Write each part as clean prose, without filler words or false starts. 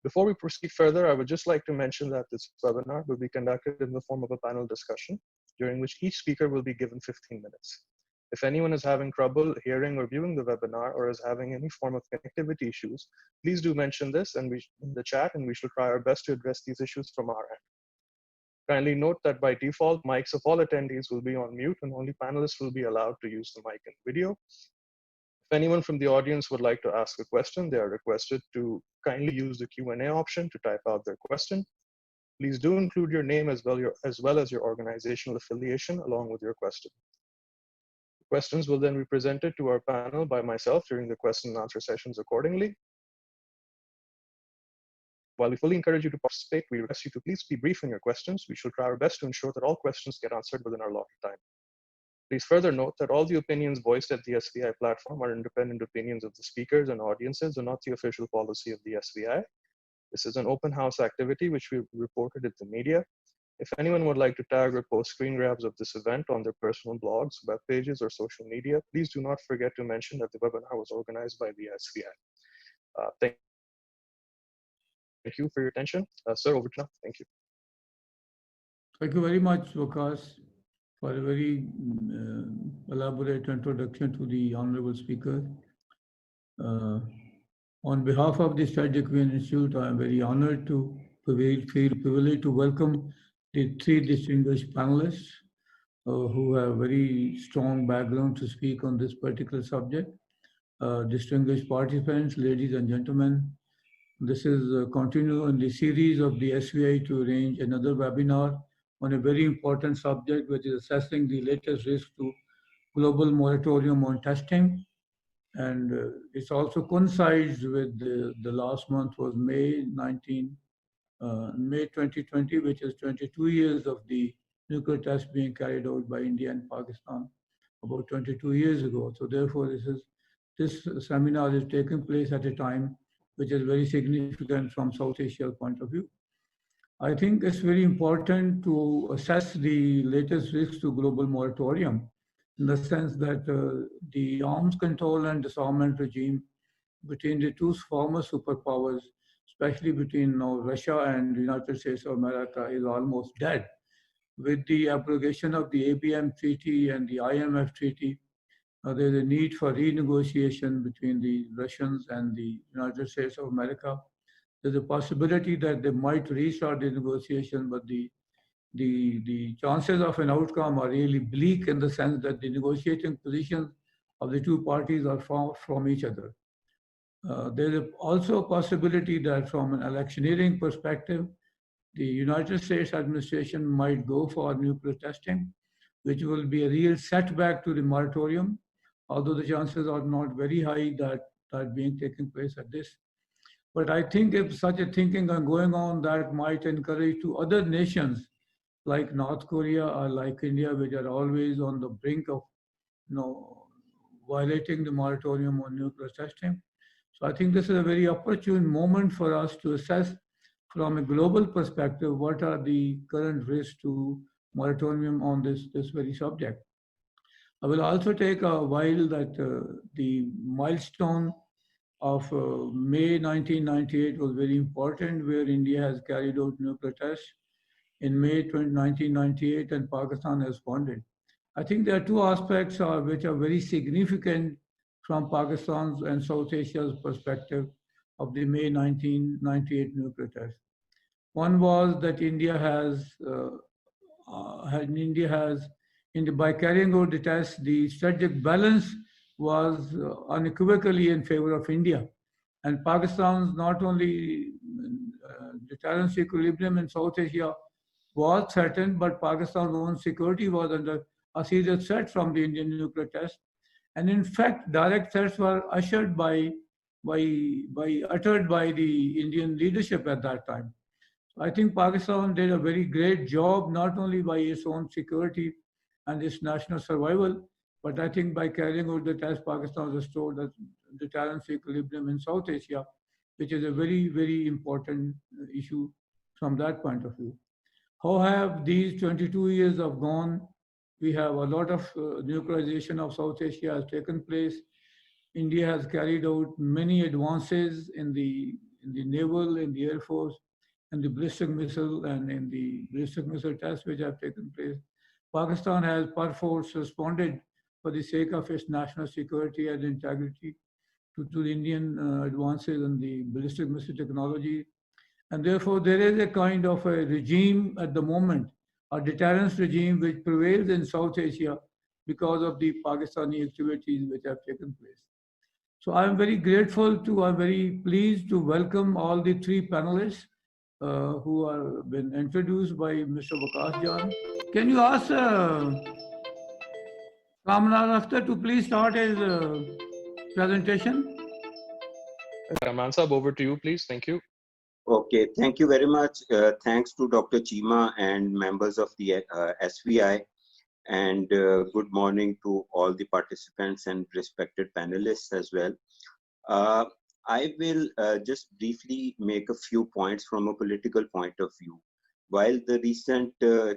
Before we proceed further, I would just like to mention that this webinar will be conducted in the form of a panel discussion, during which each speaker will be given 15 minutes. If anyone is having trouble hearing or viewing the webinar or is having any form of connectivity issues, please do mention this in the chat, and we shall try our best to address these issues from our end. Kindly note that by default, mics of all attendees will be on mute and only panelists will be allowed to use the mic and video. If anyone from the audience would like to ask a question, they are requested to kindly use the Q&A option to type out their question. Please do include your name as well as your organizational affiliation along with your question. Questions will then be presented to our panel by myself during the question and answer sessions accordingly. While we fully encourage you to participate, we request you to please be brief in your questions. We shall try our best to ensure that all questions get answered within our allotted time. Please further note that all the opinions voiced at the SVI platform are independent opinions of the speakers and audiences and not the official policy of the SVI. This is an open house activity which we reported at the media. If anyone would like to tag or post screen grabs of this event on their personal blogs, web pages, or social media, please do not forget to mention that the webinar was organized by the SVI. Thank you for your attention. Sir, over to you. Thank you. Thank you very much, Vikas, for a very elaborate introduction to the honorable speaker. On behalf of the Strategic Vision Institute, I am very honored to feel privileged to welcome the three distinguished panelists who have very strong background to speak on this particular subject. Distinguished participants, ladies and gentlemen, this is a continuation in the series of the SVI to arrange another webinar on a very important subject, which is assessing the latest risk to global moratorium on testing. And it's also coincides with the last month was May 2020, which is 22 years of the nuclear test being carried out by India and Pakistan about 22 years ago. So therefore, this seminar is taking place at a time which is very significant from South Asia point of view. I think it's very important to assess the latest risks to global moratorium in the sense that the arms control and disarmament regime between the two former superpowers, especially between Russia and the United States of America, is almost dead. With the abrogation of the ABM Treaty and the IMF Treaty, there's a need for renegotiation between the Russians and the United States of America. There's a possibility that they might restart the negotiation, but the chances of an outcome are really bleak in the sense that the negotiating positions of the two parties are far from each other. There is also a possibility that from an electioneering perspective, the United States administration might go for nuclear testing, which will be a real setback to the moratorium, although the chances are not very high that being taking place at this. But I think if such a thinking is going on, that might encourage to other nations like North Korea or like India, which are always on the brink of violating the moratorium on nuclear testing. So I think this is a very opportune moment for us to assess from a global perspective what are the current risks to moratorium on this very subject. I will also take a while that the milestone of May 1998 was very important, where India has carried out nuclear tests in May 1998 and Pakistan has responded. I think there are two aspects which are very significant from Pakistan's and South Asia's perspective of the May 1998 nuclear test. One was that India has, by carrying out the test, the strategic balance was unequivocally in favor of India. And Pakistan's not only deterrence equilibrium in South Asia was threatened, but Pakistan's own security was under a serious threat from the Indian nuclear test. And in fact, direct threats were uttered by the Indian leadership at that time. I think Pakistan did a very great job, not only by its own security and its national survival, but I think by carrying out the test, Pakistan restored the deterrence equilibrium in South Asia, which is a very, very important issue from that point of view. How have these 22 years have gone? We have a lot of nuclearization of South Asia has taken place. India has carried out many advances in the the naval, in the air force, and the ballistic missile, and in the ballistic missile tests which have taken place, Pakistan has perforce responded for the sake of its national security and integrity to the Indian advances in the ballistic missile technology. And therefore, there is a kind of a regime at the moment, a deterrence regime which prevails in South Asia because of the Pakistani activities which have taken place. So I'm very grateful to, I'm very pleased to welcome all the three panelists who are been introduced by Mr. Waqas Jan. Can you ask Kamran Akhtar to please start his presentation? Kamran Sahab, over to you, please. Thank you. Okay, thank you very much. Thanks to Dr. Cheema and members of the SVI, and good morning to all the participants and respected panelists as well. I will just briefly make a few points from a political point of view. While the recent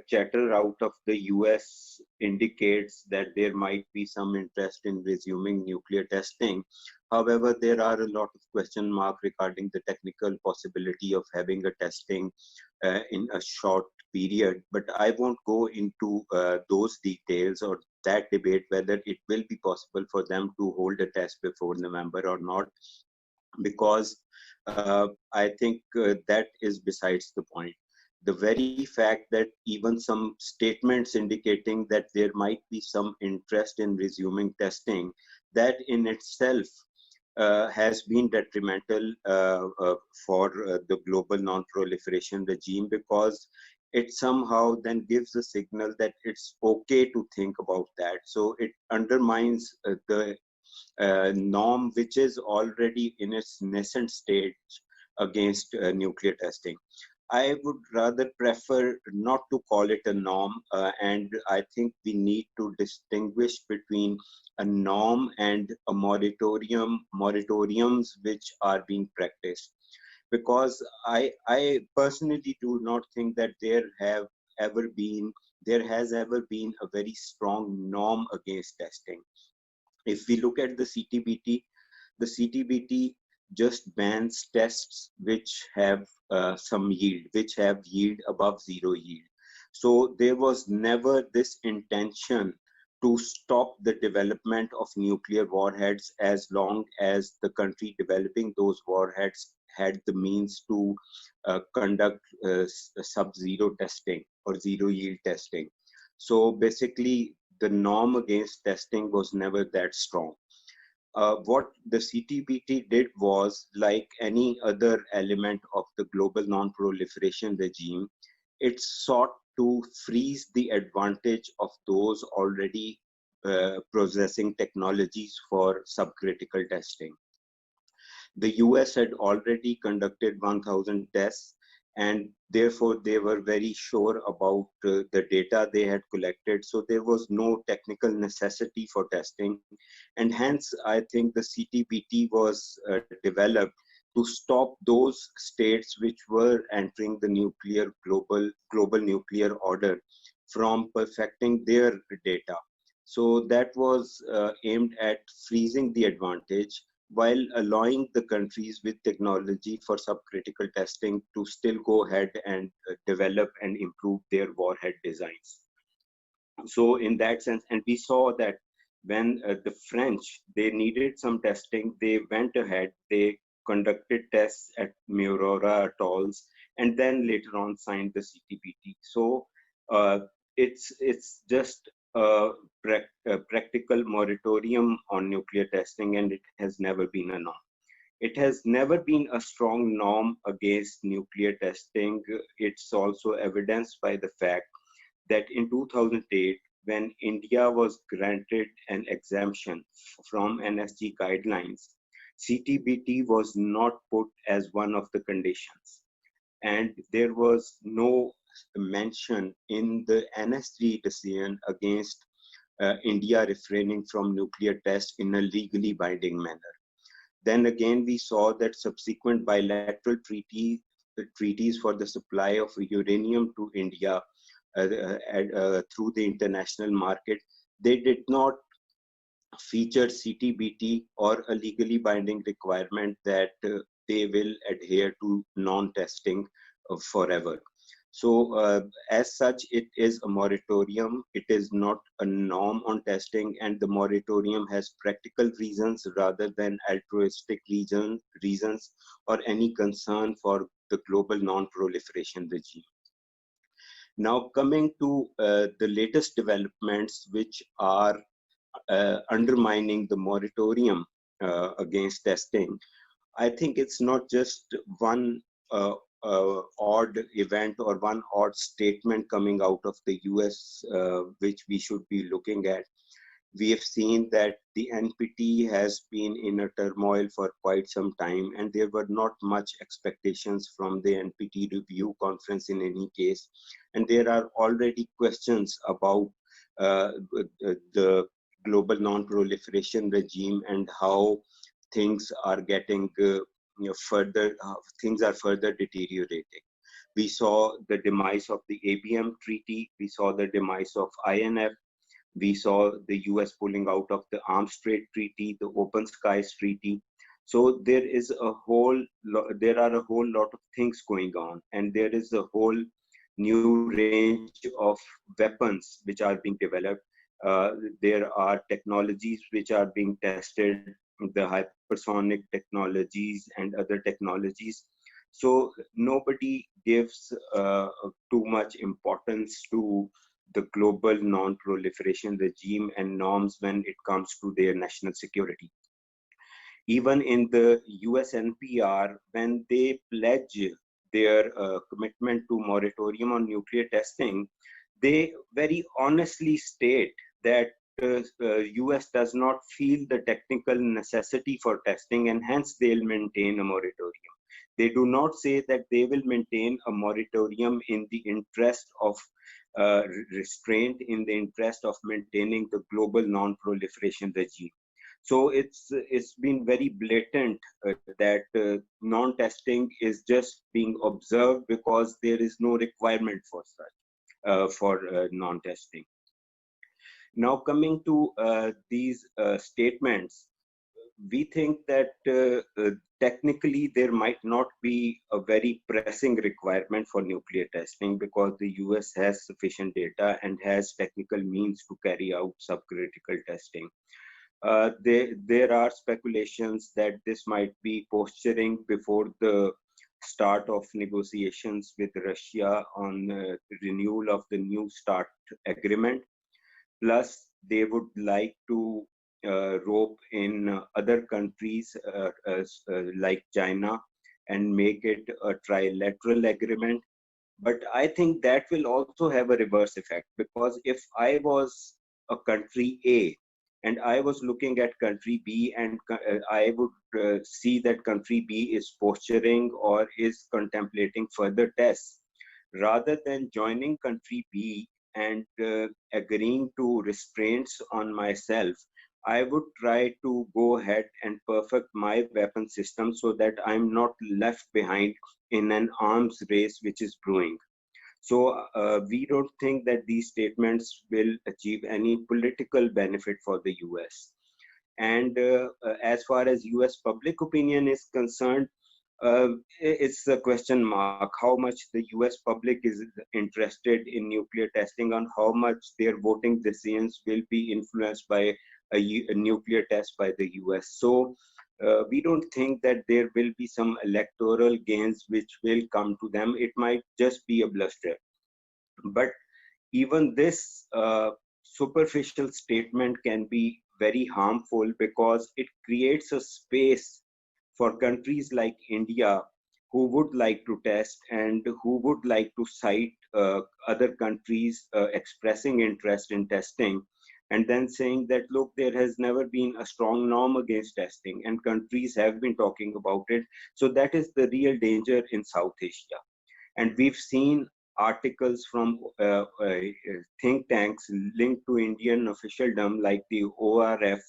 chatter out of the US indicates that there might be some interest in resuming nuclear testing, however, there are a lot of question marks regarding the technical possibility of having a testing in a short period. But I won't go into those details or that debate whether it will be possible for them to hold a test before November or not, because I think that is besides the point. The very fact that even some statements indicating that there might be some interest in resuming testing, that in itself has been detrimental for the global non-proliferation regime, because it somehow then gives a signal that it's okay to think about that. So it undermines the norm which is already in its nascent stage against nuclear testing. I would rather prefer not to call it a norm, and I think we need to distinguish between a norm and a moratoriums which are being practiced. Because I personally do not think that there has ever been a very strong norm against testing. If we look at the CTBT just bans tests which have some yield, which have yield above zero yield. So there was never this intention to stop the development of nuclear warheads as long as the country developing those warheads had the means to conduct sub-zero testing or zero yield testing. So basically, the norm against testing was never that strong. What the CTBT did was, like any other element of the global non-proliferation regime, it sought to freeze the advantage of those already possessing technologies for subcritical testing. The US had already conducted 1,000 tests, and therefore they were very sure about the data they had collected. So there was no technical necessity for testing. And hence, I think the CTBT was developed to stop those states which were entering the global nuclear order from perfecting their data. So that was aimed at freezing the advantage, while allowing the countries with technology for subcritical testing to still go ahead and develop and improve their warhead designs. So in that sense, and we saw that when the French, they needed some testing, they went ahead, they conducted tests at Mururoa atolls, and then later on signed the CTBT. So it's just a practical moratorium on nuclear testing, and it has never been a norm. It has never been a strong norm against nuclear testing. It's also evidenced by the fact that in 2008, when India was granted an exemption from NSG guidelines, CTBT was not put as one of the conditions. And there was no mention in the NSG decision against India refraining from nuclear tests in a legally binding manner. Then again, we saw that subsequent bilateral treaties for the supply of uranium to India through the international market, they did not feature CTBT or a legally binding requirement that they will adhere to non-testing forever. So as such, it is a moratorium. It is not a norm on testing, and the moratorium has practical reasons rather than altruistic reasons or any concern for the global non-proliferation regime. Now coming to the latest developments which are undermining the moratorium against testing, I think it's not just one odd event or one odd statement coming out of the US which we should be looking at. We have seen that the NPT has been in a turmoil for quite some time, and there were not much expectations from the NPT review conference in any case. And there are already questions about the global non-proliferation regime and how things are getting things are further deteriorating. We saw the demise of the ABM treaty. We saw the demise of INF. We saw the US pulling out of the Arms Trade Treaty, the Open Skies Treaty. So there are a whole lot of things going on, and there is a whole new range of weapons which are being developed. There are technologies which are being tested, the hypersonic technologies and other technologies. So nobody gives too much importance to the global non-proliferation regime and norms when it comes to their national security. Even in the US NPR, when they pledge their commitment to moratorium on nuclear testing, they very honestly state that US does not feel the technical necessity for testing, and hence they'll maintain a moratorium. They do not say that they will maintain a moratorium in the interest of restraint, in the interest of maintaining the global non-proliferation regime. So it's been very blatant that non-testing is just being observed because there is no requirement for such non-testing. Now coming to these statements, we think that technically there might not be a very pressing requirement for nuclear testing because the US has sufficient data and has technical means to carry out subcritical testing. There are speculations that this might be posturing before the start of negotiations with Russia on renewal of the New START agreement. Plus, they would like to rope in other countries like China and make it a trilateral agreement. But I think that will also have a reverse effect, because if I was a country A and I was looking at country B and I would see that country B is posturing or is contemplating further tests, rather than joining country B and agreeing to restraints on myself, I would try to go ahead and perfect my weapon system so that I'm not left behind in an arms race which is brewing. So we don't think that these statements will achieve any political benefit for the US. And as far as US public opinion is concerned, it's a question mark how much the US public is interested in nuclear testing and how much their voting decisions will be influenced by a nuclear test by the US. So we don't think that there will be some electoral gains which will come to them. It might just be a bluster. But even this superficial statement can be very harmful because it creates a space for countries like India who would like to test and who would like to cite other countries expressing interest in testing, and then saying that, look, there has never been a strong norm against testing and countries have been talking about it. So that is the real danger in South Asia. And we've seen articles from think tanks linked to Indian officialdom like the ORF,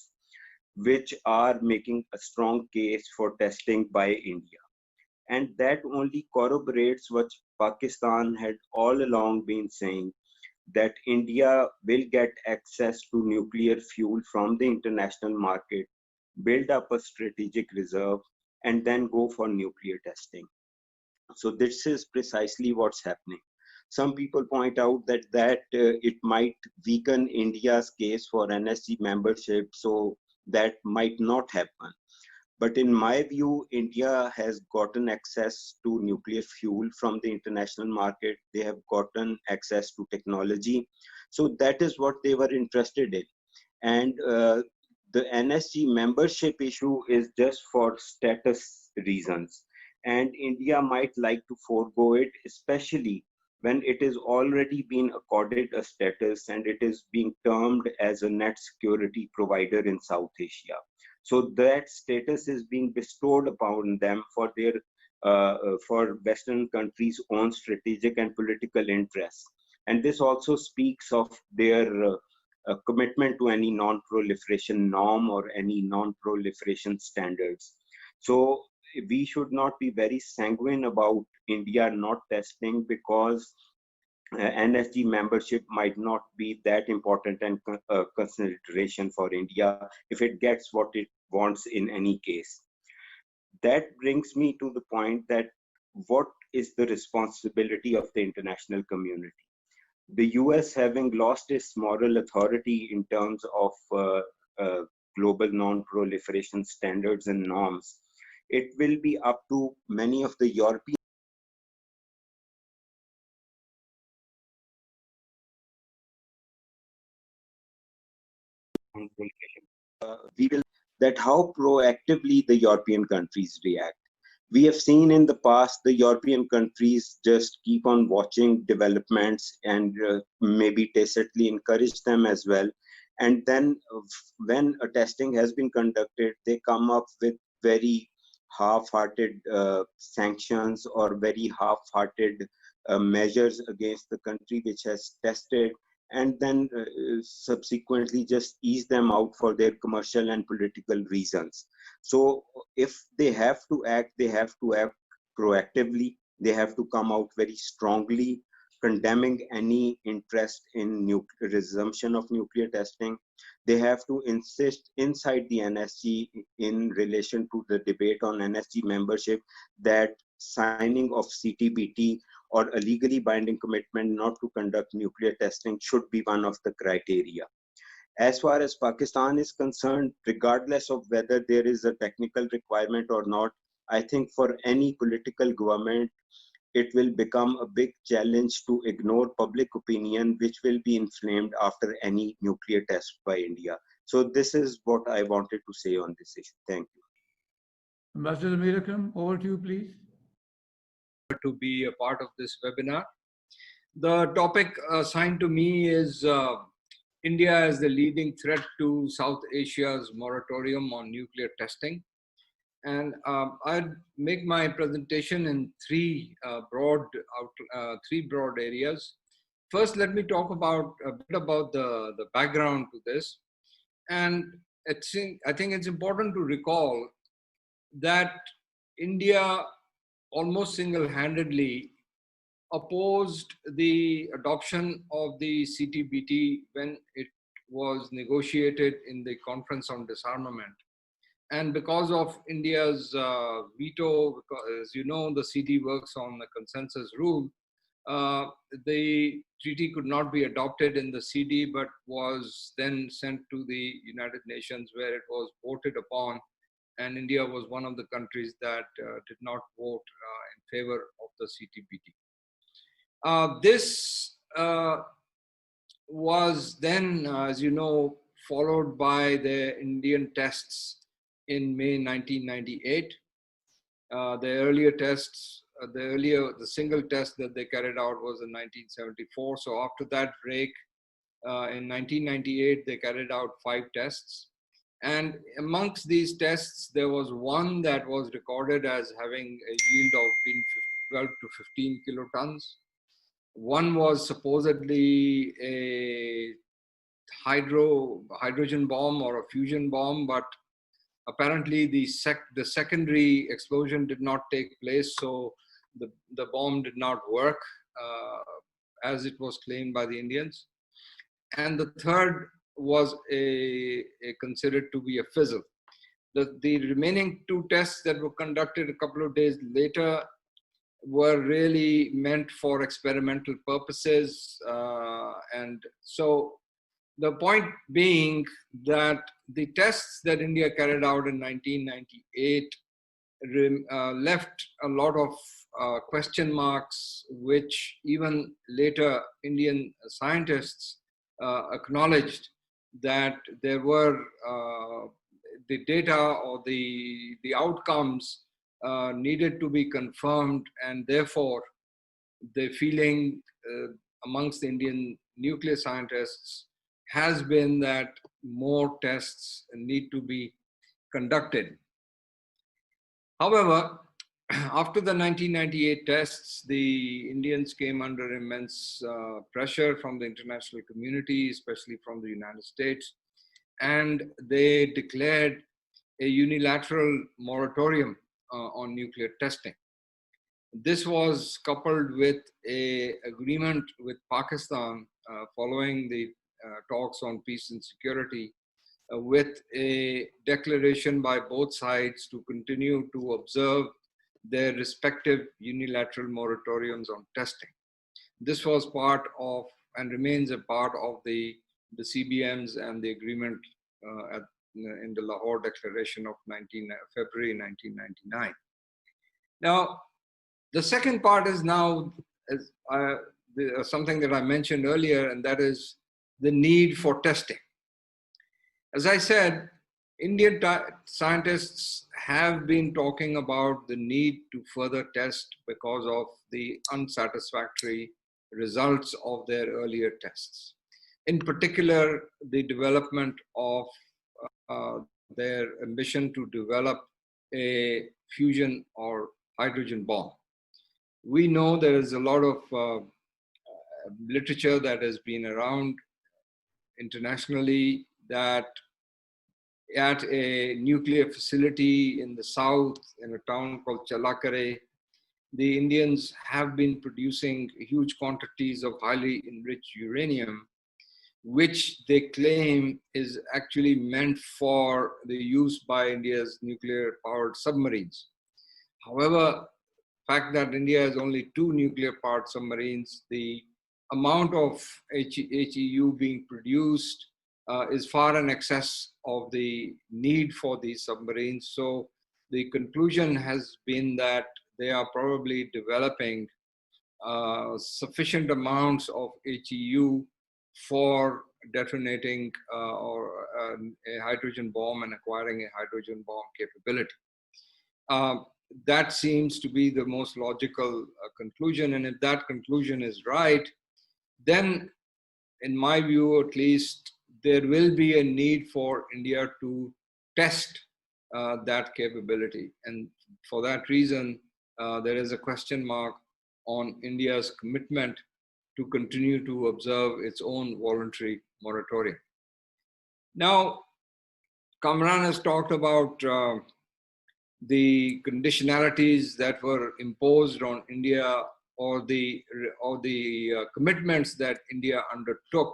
which are making a strong case for testing by India. And that only corroborates what Pakistan had all along been saying, that India will get access to nuclear fuel from the international market, build up a strategic reserve, and then go for nuclear testing. So this is precisely what's happening. Some people point out that it might weaken India's case for NSG membership, so that might not happen. But in my view, India has gotten access to nuclear fuel from the international market. They have gotten access to technology. So that is what they were interested in. And the NSG membership issue is just for status reasons. And India might like to forego it, especially when it is already been accorded a status and it is being termed as a net security provider in South Asia. So that status is being bestowed upon them for their for Western countries' own strategic and political interests. And this also speaks of their commitment to any non-proliferation norm or any non-proliferation standards. So we should not be very sanguine about India not testing, because NSG membership might not be that important and consideration for India if it gets what it wants in any case. That brings me to the point that what is the responsibility of the international community? The US, having lost its moral authority in terms of global non-proliferation standards and norms, it will be up to many of the European we will that how proactively the European countries react. We have seen in the past the European countries just keep on watching developments and maybe tacitly encourage them as well. And then when a testing has been conducted, they come up with very half-hearted sanctions or very half-hearted measures against the country which has tested, and then subsequently just ease them out for their commercial and political reasons. So if they have to act proactively. They have to come out very strongly condemning any interest in resumption of nuclear testing. They have to insist inside the NSG in relation to the debate on NSG membership that signing of CTBT or a legally binding commitment not to conduct nuclear testing should be one of the criteria. As far as Pakistan is concerned, regardless of whether there is a technical requirement or not, I think for any political government, it will become a big challenge to ignore public opinion, which will be inflamed after any nuclear test by India. So this is what I wanted to say on this issue. Thank you. Ambassador Zamir, Akram, over to you, please. To be a part of this webinar. The topic assigned to me is India as the leading threat to South Asia's moratorium on nuclear testing. And I'd make my presentation in three broad areas. First, let me talk about a bit about the background to this. And I think it's important to recall that India almost single-handedly opposed the adoption of the CTBT when it was negotiated in the Conference on Disarmament. And because of India's veto, because, as you know, the CD works on the consensus rule, the treaty could not be adopted in the CD, but was then sent to the United Nations, where it was voted upon. And India was one of the countries that did not vote in favor of the CTBT. This was then, as you know, followed by the Indian tests in May 1998. The earlier tests, the single test that they carried out was in 1974. So after that break, in 1998, they carried out 5 tests. And amongst these tests, there was one that was recorded as having a yield of being 12 to 15 kilotons. One was supposedly a hydrogen bomb or a fusion bomb, but apparently the secondary explosion did not take place, so the bomb did not work as it was claimed by the Indians. And the third was considered to be a fizzle. The remaining 2 tests that were conducted a couple of days later were really meant for experimental purposes. And so the point being that the tests that India carried out in 1998 left a lot of question marks, which even later Indian scientists acknowledged that there were the data or the outcomes needed to be confirmed, and therefore the feeling amongst the Indian nuclear scientists has been that more tests need to be conducted. However, after the 1998 tests, the Indians came under immense pressure from the international community, especially from the United States, and they declared a unilateral moratorium on nuclear testing. This was coupled with an agreement with Pakistan following the talks on peace and security, with a declaration by both sides to continue to observe their respective unilateral moratoriums on testing. This was part of and remains a part of the CBMs and the agreement in the Lahore Declaration of February 1999. Now, the second part is now something that I mentioned earlier, and that is the need for testing. As I said, Indian scientists have been talking about the need to further test because of the unsatisfactory results of their earlier tests. In particular, the development of their ambition to develop a fusion or hydrogen bomb. We know there is a lot of literature that has been around internationally that at a nuclear facility in the south, in a town called Chalakare, the Indians have been producing huge quantities of highly enriched uranium, which they claim is actually meant for the use by India's nuclear-powered submarines. However, the fact that India has only 2 nuclear-powered submarines, the amount of HEU being produced is far in excess of the need for these submarines. So the conclusion has been that they are probably developing sufficient amounts of HEU for detonating a hydrogen bomb and acquiring a hydrogen bomb capability. That seems to be the most logical conclusion. And if that conclusion is right, then in my view, at least, there will be a need for India to test that capability. And for that reason, there is a question mark on India's commitment to continue to observe its own voluntary moratorium. Now, Kamran has talked about the conditionalities that were imposed on India, or the commitments that India undertook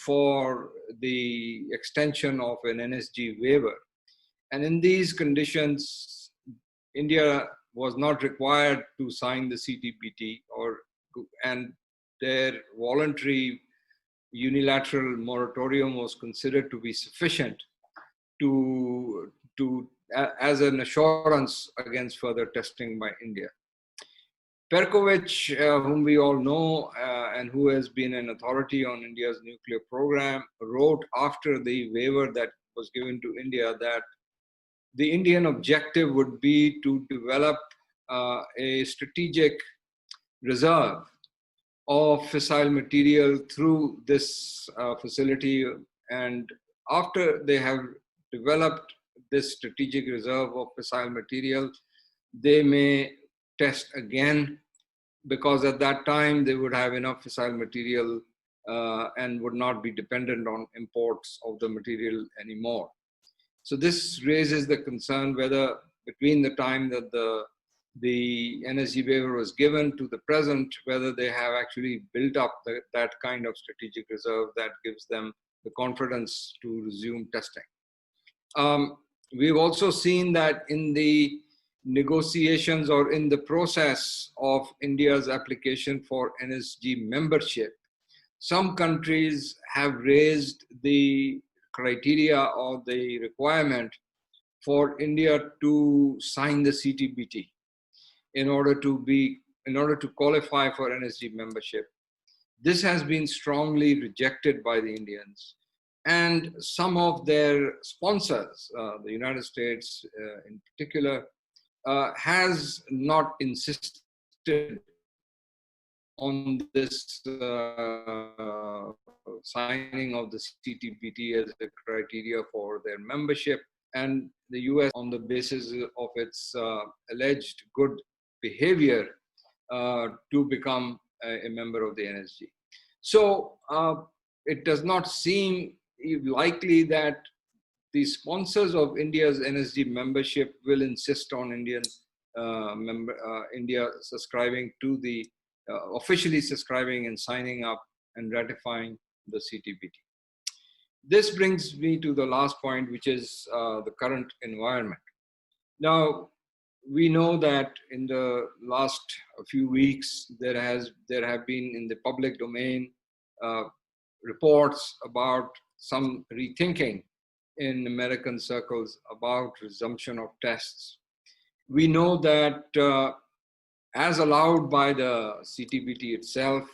for the extension of an NSG waiver. And in these conditions, India was not required to sign the CTBT, and their voluntary unilateral moratorium was considered to be sufficient as an assurance against further testing by India. Perkovich, whom we all know and who has been an authority on India's nuclear program, wrote after the waiver that was given to India that the Indian objective would be to develop a strategic reserve of fissile material through this facility. And after they have developed this strategic reserve of fissile material, they may test again, because at that time they would have enough fissile material and would not be dependent on imports of the material anymore. So this raises the concern whether between the time that the NSG waiver was given to the present, whether they have actually built up that kind of strategic reserve that gives them the confidence to resume testing. We've also seen that in the negotiations or in the process of India's application for NSG membership, some countries have raised the criteria or the requirement for India to sign the CTBT in order to qualify for NSG membership. This has been strongly rejected by the Indians, and some of their sponsors, the United States in particular, has not insisted on this signing of the CTBT as a criteria for their membership, and the US, on the basis of its alleged good behavior, to become a member of the NSG. So it does not seem likely that the sponsors of India's NSG membership will insist on India subscribing to the officially subscribing and signing up and ratifying the CTBT. This brings me to the last point, which is the current environment. Now, we know that in the last few weeks, there have been in the public domain reports about some rethinking in American circles about resumption of tests. We know that as allowed by the CTBT itself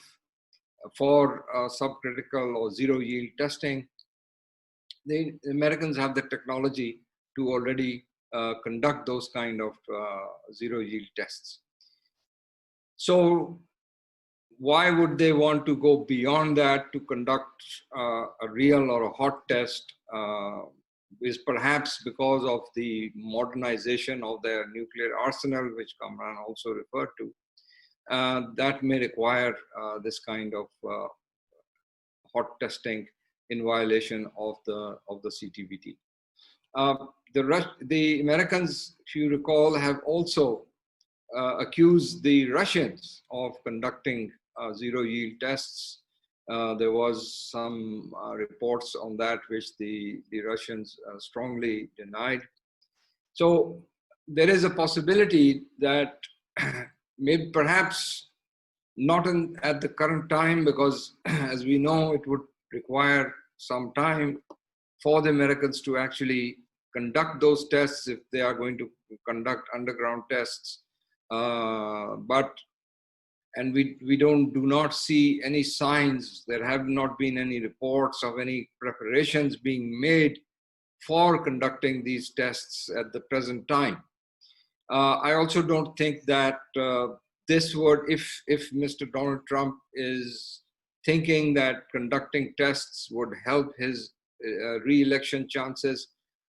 for subcritical or zero yield testing, the Americans have the technology to already conduct those kind of zero yield tests. So why would they want to go beyond that to conduct a real or a hot test? Is perhaps because of the modernization of their nuclear arsenal, which Kamran also referred to. That may require this kind of hot testing in violation of the CTBT. The Americans, if you recall, have also accused the Russians of conducting zero yield tests. There was some reports on that which the Russians strongly denied. So there is a possibility that maybe perhaps not at the current time, because as we know, it would require some time for the Americans to actually conduct those tests if they are going to conduct underground tests. And we do not see any signs. There have not been any reports of any preparations being made for conducting these tests at the present time. I also don't think that this would, if Mr. Donald Trump is thinking that conducting tests would help his re-election chances,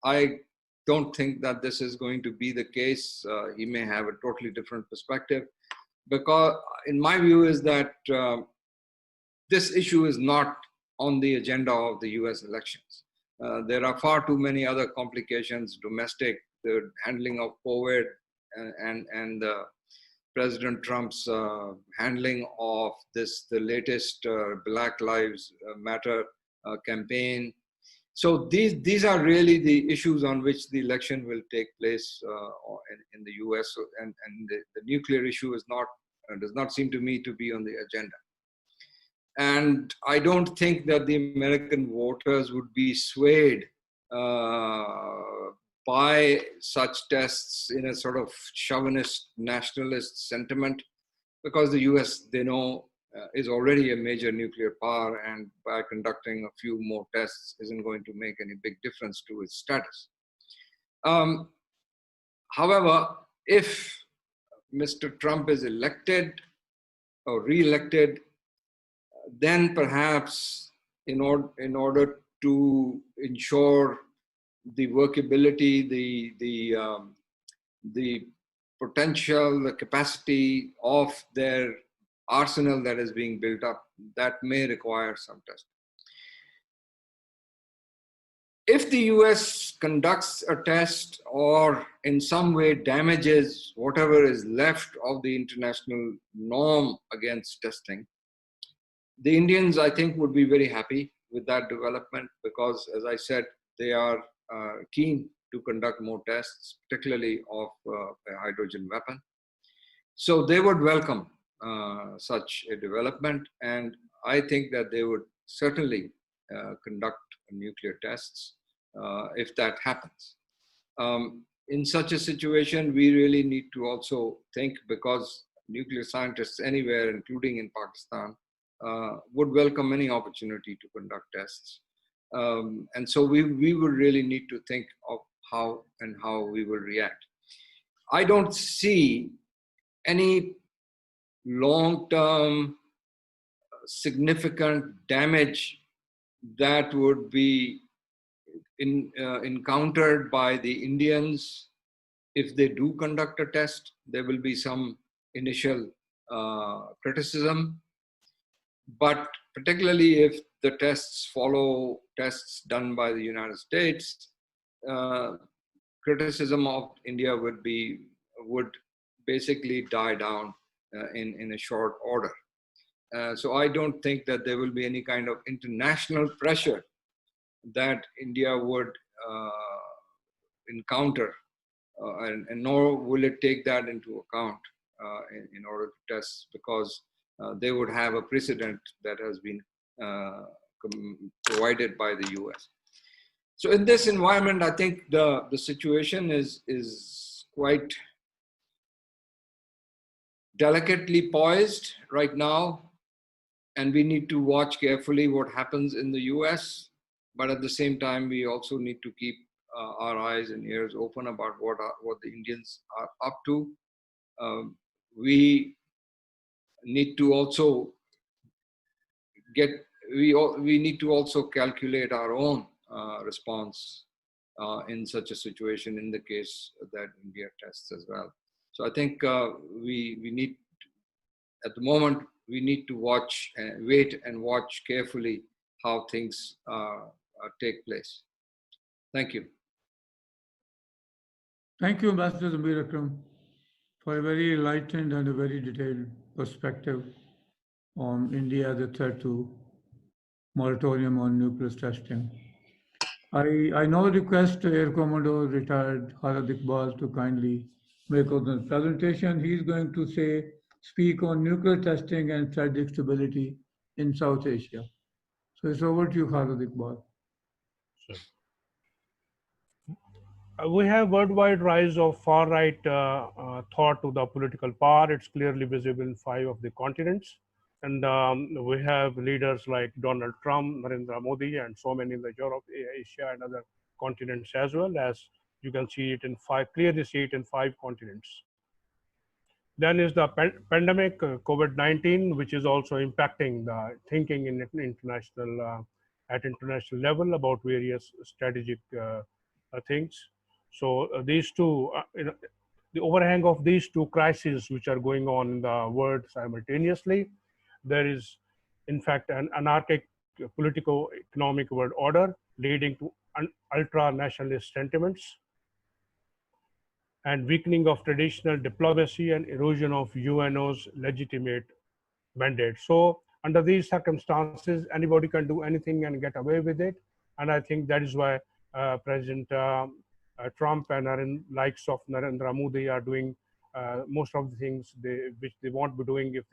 I don't think that this is going to be the case. He may have a totally different perspective. Because in my view is that this issue is not on the agenda of the US elections. There are far too many other complications, domestic, the handling of COVID and President Trump's handling of the latest Black Lives Matter campaign. So these are really the issues on which the election will take place in the US, and the nuclear issue does not seem to me to be on the agenda. And I don't think that the American voters would be swayed by such tests in a sort of chauvinist, nationalist sentiment, because the US, they know, is already a major nuclear power, and by conducting a few more tests isn't going to make any big difference to its status. However, if Mr. Trump is elected or re-elected, then perhaps in order to ensure the workability, the potential, the capacity of their arsenal that is being built up, that may require some testing. If the US conducts a test or in some way damages whatever is left of the international norm against testing, the Indians, I think, would be very happy with that development, because, as I said, they are keen to conduct more tests, particularly of a hydrogen weapon. So they would welcome such a development, and I think that they would certainly conduct nuclear tests if that happens. In such a situation, we really need to also think, because nuclear scientists anywhere, including in Pakistan, would welcome any opportunity to conduct tests. And so we would really need to think of how we will react. I don't see any long-term significant damage that would be encountered by the Indians. If they do conduct a test, there will be some initial criticism, but particularly if the tests follow tests done by the United States, criticism of India would basically die down in a short order. So I don't think that there will be any kind of international pressure that India would encounter, and nor will it take that into account in order to test, because they would have a precedent that has been provided by the US. So in this environment, I think the situation is quite delicately poised right now, and we need to watch carefully what happens in the US. But at the same time, we also need to keep our eyes and ears open about what the Indians are up to. We need to also we need to also calculate our own response in such a situation, in the case that India tests as well. So I think we need, at the moment, we need to watch and wait and watch carefully how things take place. Thank you. Thank you, Ambassador Zamir Akram, for a very enlightened and a very detailed perspective on India as a threat to moratorium on nuclear testing. I now request Air Commodore retired Khalid Iqbal to kindly make the presentation. He's going to speak on nuclear testing and strategic stability in South Asia. So it's over to you, Khalid Iqbal. We have worldwide rise of far-right thought to the political power. It's clearly visible in 5 of the continents. And we have leaders like Donald Trump, Narendra Modi, and so many in the Europe, Asia, and other continents as well, as you can see it in clearly see it in 5 continents. Then is the pandemic, COVID-19, which is also impacting the thinking in international, at international level about various strategic things. So these two, the overhang of these 2 crises which are going on in the world simultaneously, there is, in fact, an anarchic politico-economic world order leading to ultra-nationalist sentiments and weakening of traditional diplomacy and erosion of UNO's legitimate mandate. So under these circumstances, anybody can do anything and get away with it. And I think that is why President Trump and likes of Narendra Modi are doing most of the things which they won't be doing if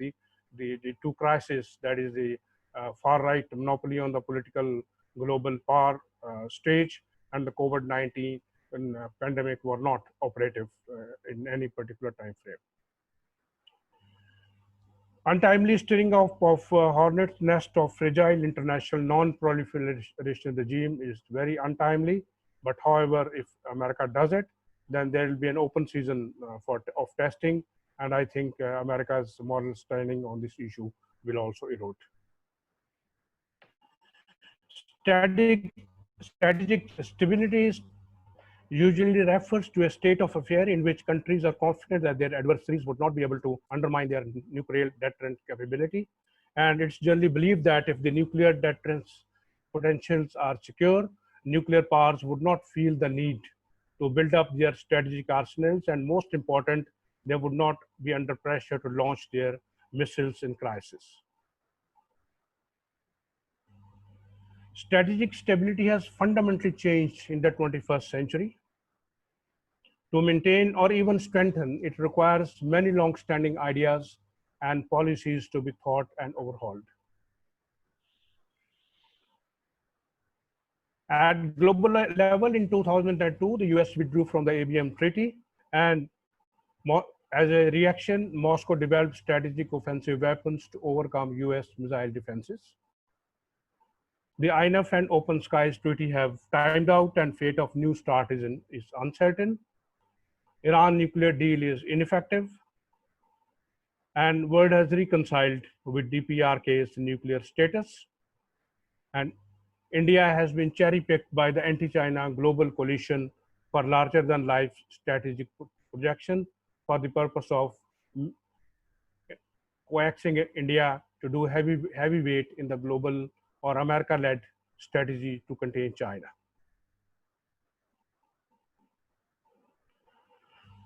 the 2 crises, that is the far-right monopoly on the political global power stage and the COVID-19 pandemic were not operative in any particular time frame. Untimely stirring of hornet's nest of fragile international non-proliferation regime is very untimely. But however, if America does it, then there will be an open season of testing. And I think America's moral standing on this issue will also erode. Strategic stability usually refers to a state of affair in which countries are confident that their adversaries would not be able to undermine their nuclear deterrent capability. And it's generally believed that if the nuclear deterrence potentials are secure, nuclear powers would not feel the need to build up their strategic arsenals, and most important, they would not be under pressure to launch their missiles in crisis. Strategic stability has fundamentally changed in the 21st century. To maintain or even strengthen, it requires many long-standing ideas and policies to be thought and overhauled. At global level in 2002, the US withdrew from the ABM Treaty, and as a reaction, Moscow developed strategic offensive weapons to overcome US missile defenses. The INF and Open Skies Treaty have timed out, and fate of New START is uncertain. Iran nuclear deal is ineffective, and world has reconciled with DPRK's nuclear status. And India has been cherry-picked by the anti-China global coalition for larger-than-life strategic projection for the purpose of coaxing India to do heavyweight in the global or America-led strategy to contain China.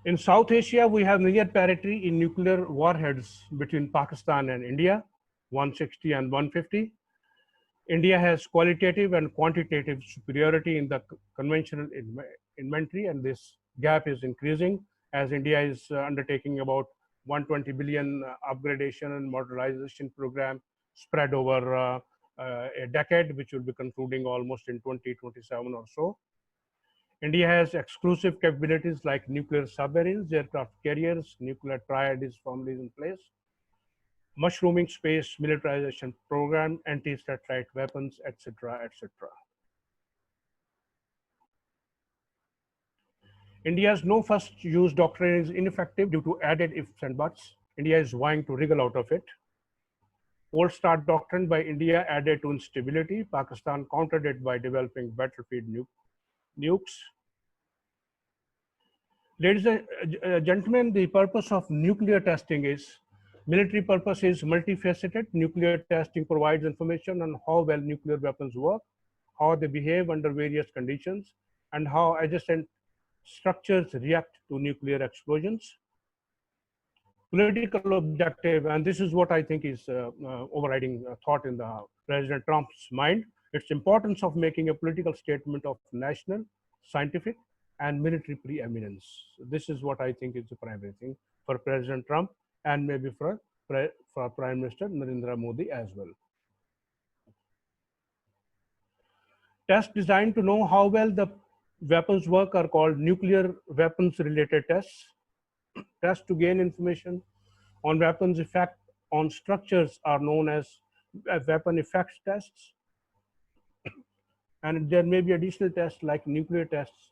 In South Asia, we have near parity in nuclear warheads between Pakistan and India, 160 and 150. India has qualitative and quantitative superiority in the conventional inventory, and this gap is increasing as India is undertaking about 120 billion upgradation and modernization program spread over a decade, which will be concluding almost in 2027 or so. India has exclusive capabilities like nuclear submarines, aircraft carriers, nuclear triad is firmly in place, mushrooming space militarization program, anti-satellite weapons, etc., etc. India's no first use doctrine is ineffective due to added ifs and buts. India is vying to wriggle out of it. Old start doctrine by India added to instability. Pakistan countered it by developing battlefield nukes. Ladies and gentlemen, the purpose of nuclear testing is military purpose is multifaceted. Nuclear testing provides information on how well nuclear weapons work, how they behave under various conditions, and how adjacent structures react to nuclear explosions. Political objective, and this is what I think is overriding thought in the President Trump's mind, its importance of making a political statement of national, scientific, and military preeminence. This is what I think is the primary thing for President Trump and maybe for Prime Minister Narendra Modi as well. Tests designed to know how well the weapons work are called nuclear weapons related tests. Tests to gain information on weapons effect on structures are known as weapon effects tests. And there may be additional tests like nuclear tests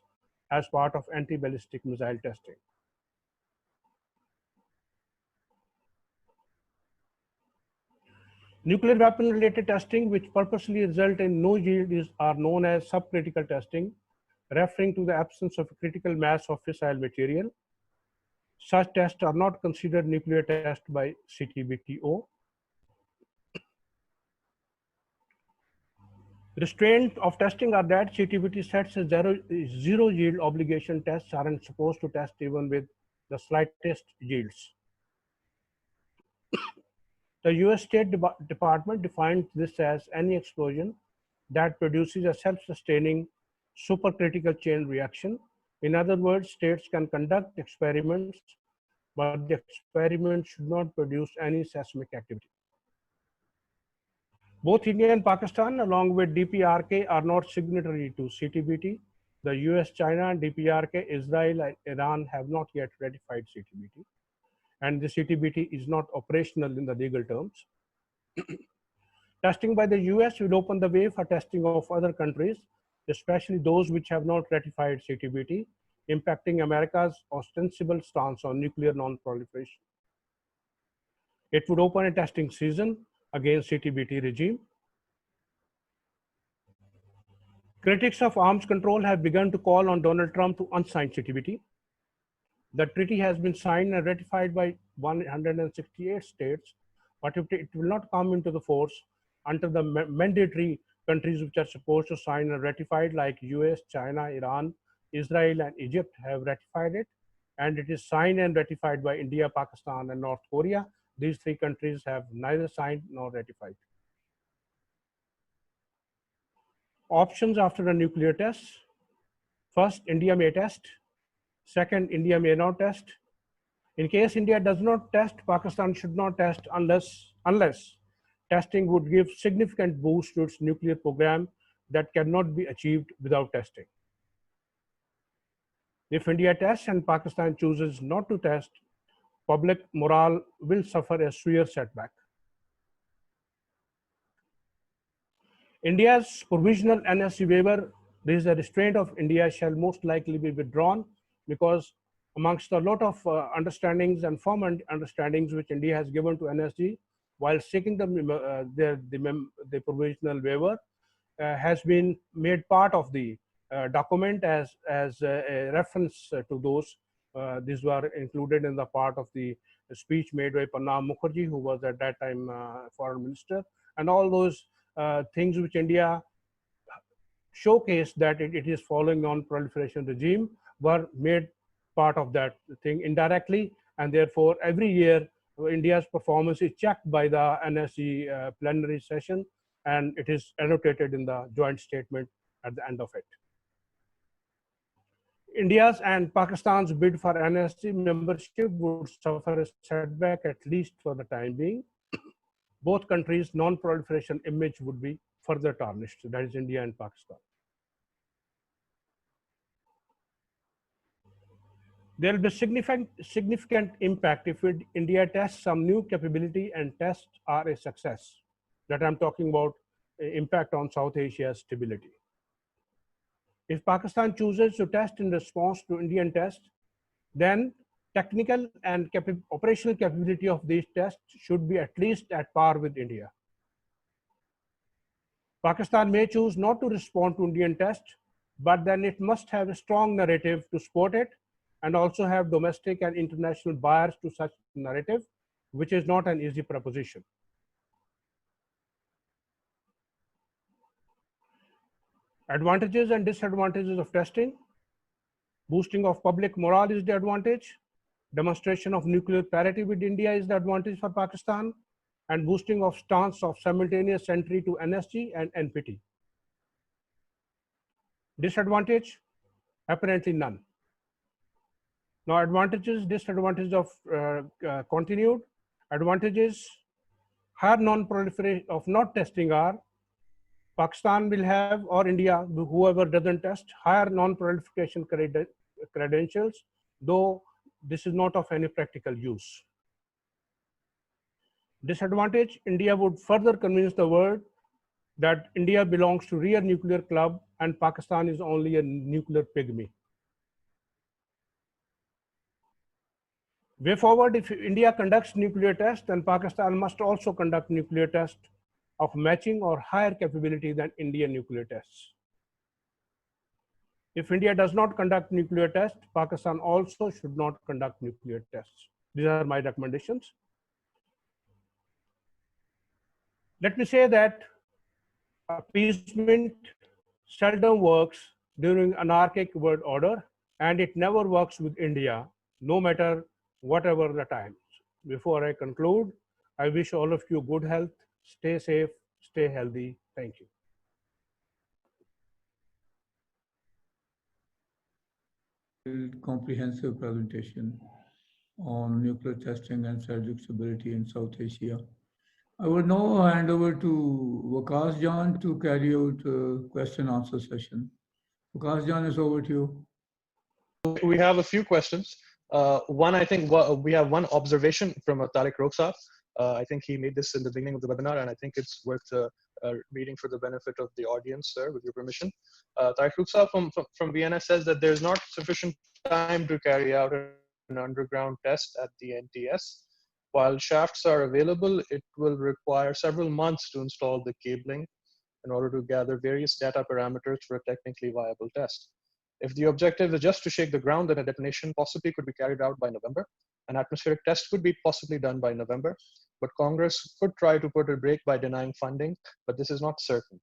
as part of anti-ballistic missile testing. Nuclear weapon related testing which purposely result in no yield are known as subcritical testing, referring to the absence of a critical mass of fissile material. Such tests are not considered nuclear tests by CTBTO. Restraint of testing are that CTBT sets a zero yield obligation. Tests aren't supposed to test even with the slightest yields. The US State Department defines this as any explosion that produces a self-sustaining supercritical chain reaction. In other words, states can conduct experiments, but the experiment should not produce any seismic activity. Both India and Pakistan, along with DPRK, are not signatory to CTBT. The US, China, DPRK, Israel, and Iran have not yet ratified CTBT. And the CTBT is not operational in the legal terms. Testing by the US will open the way for testing of other countries, especially those which have not ratified CTBT, impacting America's ostensible stance on nuclear non-proliferation. It would open a testing season against CTBT regime. Critics of arms control have begun to call on Donald Trump to unsign CTBT. The treaty has been signed and ratified by 168 states, but it will not come into the force until the mandatory countries which are supposed to sign and ratified like US, China, Iran, Israel, and Egypt have ratified it. And it is signed and ratified by India, Pakistan, and North Korea. These three countries have neither signed nor ratified. Options after a nuclear test. First, India may test. Second, India may not test. In case India does not test, Pakistan should not test unless testing would give significant boost to its nuclear program that cannot be achieved without testing. If India tests and Pakistan chooses not to test, public morale will suffer a severe setback. India's provisional NSC waiver, this is a restraint of India, shall most likely be withdrawn because amongst a lot of understandings and firm understandings which India has given to NSG while seeking the provisional waiver has been made part of the document as a reference to those. These were included in the part of the speech made by Pranab Mukherjee, who was at that time foreign minister, and all those things which India showcased that it is following non-proliferation regime were made part of that thing indirectly, and therefore every year India's performance is checked by the NSC plenary session, and it is annotated in the joint statement at the end of it. India's and Pakistan's bid for NSC membership would suffer a setback, at least for the time being. Both countries' non-proliferation image would be further tarnished, that is India and Pakistan. There will be significant impact if India tests some new capability and tests are a success. That I'm talking about impact on South Asia's stability. If Pakistan chooses to test in response to Indian tests, then technical and operational capability of these tests should be at least at par with India. Pakistan may choose not to respond to Indian tests, but then it must have a strong narrative to support it and also have domestic and international buyers to such narrative, which is not an easy proposition. Advantages and disadvantages of testing. Boosting of public morale is the advantage. Demonstration of nuclear parity with India is the advantage for Pakistan, and boosting of stance of simultaneous entry to NSG and NPT. Disadvantage, apparently none. Now advantages, disadvantages of continued. Advantages, higher non-proliferation of not testing are Pakistan will have, or India, whoever doesn't test, higher non-proliferation credentials, though this is not of any practical use. Disadvantage, India would further convince the world that India belongs to real nuclear club and Pakistan is only a nuclear pygmy. Way forward, if India conducts nuclear tests, then Pakistan must also conduct nuclear tests of matching or higher capability than Indian nuclear tests. If India does not conduct nuclear tests, Pakistan also should not conduct nuclear tests. These are my recommendations. Let me say that appeasement seldom works during anarchic world order, and it never works with India, no matter whatever the times. Before I conclude, I wish all of you good health, stay safe, stay healthy. Thank you. Comprehensive presentation on nuclear testing and strategic stability in South Asia. I will now hand over to Waqas Jan to carry out a question answer session. Waqas Jan, is over to you. We have a few questions. One, I think we have one observation from Tariq Roksaf. I think he made this in the beginning of the webinar, and I think it's worth reading for the benefit of the audience, sir, with your permission. Tariq Roksaf from Vienna says that there's not sufficient time to carry out an underground test at the NTS. While shafts are available, it will require several months to install the cabling in order to gather various data parameters for a technically viable test. If the objective is just to shake the ground, then a detonation possibly could be carried out by November. An atmospheric test could be possibly done by November, but Congress could try to put a brake by denying funding, but this is not certain.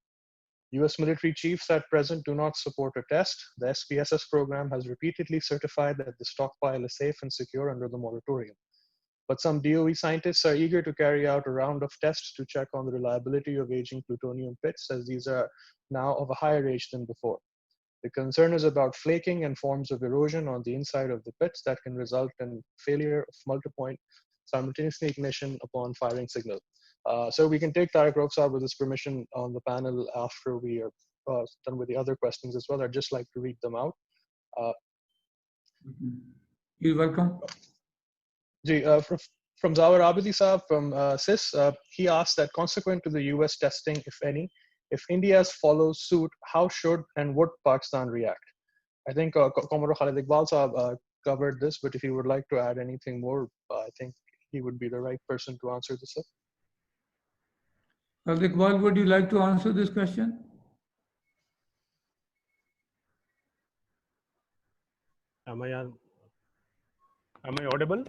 US military chiefs at present do not support a test. The SPSS program has repeatedly certified that the stockpile is safe and secure under the moratorium. But some DOE scientists are eager to carry out a round of tests to check on the reliability of aging plutonium pits, as these are now of a higher age than before. The concern is about flaking and forms of erosion on the inside of the pits that can result in failure of multi-point simultaneously ignition upon firing signal. So we can take Tariq Rokhsar with his permission on the panel after we are done with the other questions as well. I'd just like to read them out. You're welcome. From Zawar Abidi Saab from CIS, he asked that consequent to the US testing, if any, if India follows suit, how should and would Pakistan react? I think Commodore Khalid Iqbal Saab covered this, but if you would like to add anything more, I think he would be the right person to answer this. Khalid Iqbal, would you like to answer this question? Am I audible?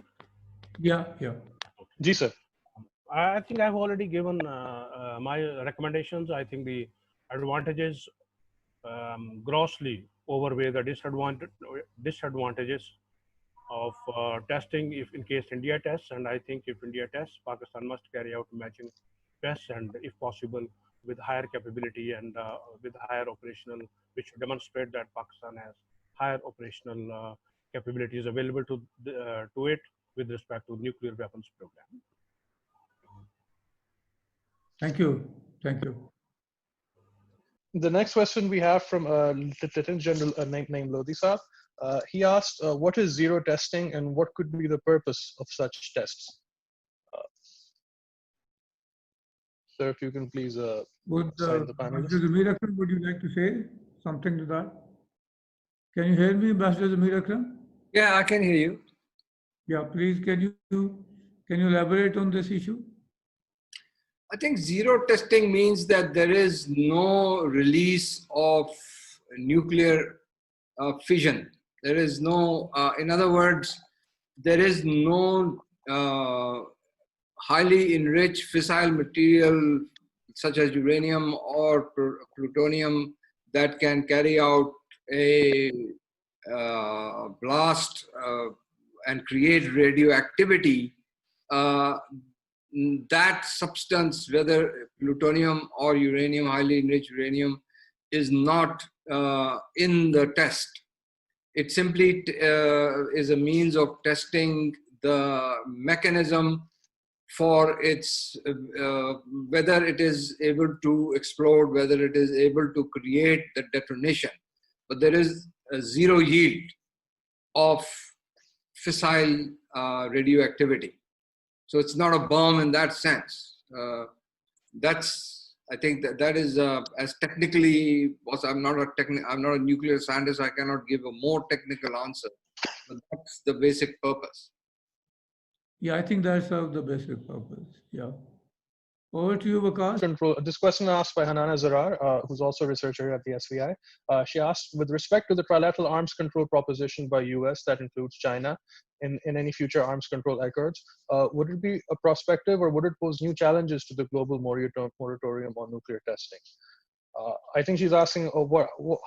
Yeah. Ji, sir. I think I've already given my recommendations. I think the advantages grossly overweigh the disadvantages of testing if in case India tests. And I think if India tests, Pakistan must carry out matching tests, and if possible with higher capability and with higher operational, which demonstrate that Pakistan has higher operational capabilities available to it with respect to nuclear weapons program. Thank you. The next question we have from Lieutenant General named Lodi Saab. He asked, what is zero testing and what could be the purpose of such tests? Sir, if you can please sign the panelists. Zamir Akram, would you like to say something to that? Can you hear me, Ambassador Zamir Akram? Yeah, I can hear you. Yeah, please, can you elaborate on this issue? I think zero testing means that there is no release of nuclear fission. There is no, in other words, there is no highly enriched fissile material such as uranium or plutonium that can carry out a blast and create radioactivity. That substance, whether plutonium or uranium, highly enriched uranium, is not in the test. It simply is a means of testing the mechanism for its, whether it is able to explode, whether it is able to create the detonation. But there is a zero yield of fissile radioactivity. So it's not a bomb in that sense. I think that is as technically. Also, I'm not a nuclear scientist. I cannot give a more technical answer, but that's the basic purpose. Yeah, I think that's the basic purpose. Yeah. Over to you, Vikas. Control. This question asked by Hanana Zarar, who's also a researcher at the SVI. She asked, with respect to the trilateral arms control proposition by US that includes China in any future arms control accords, would it be a prospective or would it pose new challenges to the global moratorium on nuclear testing? I think she's asking,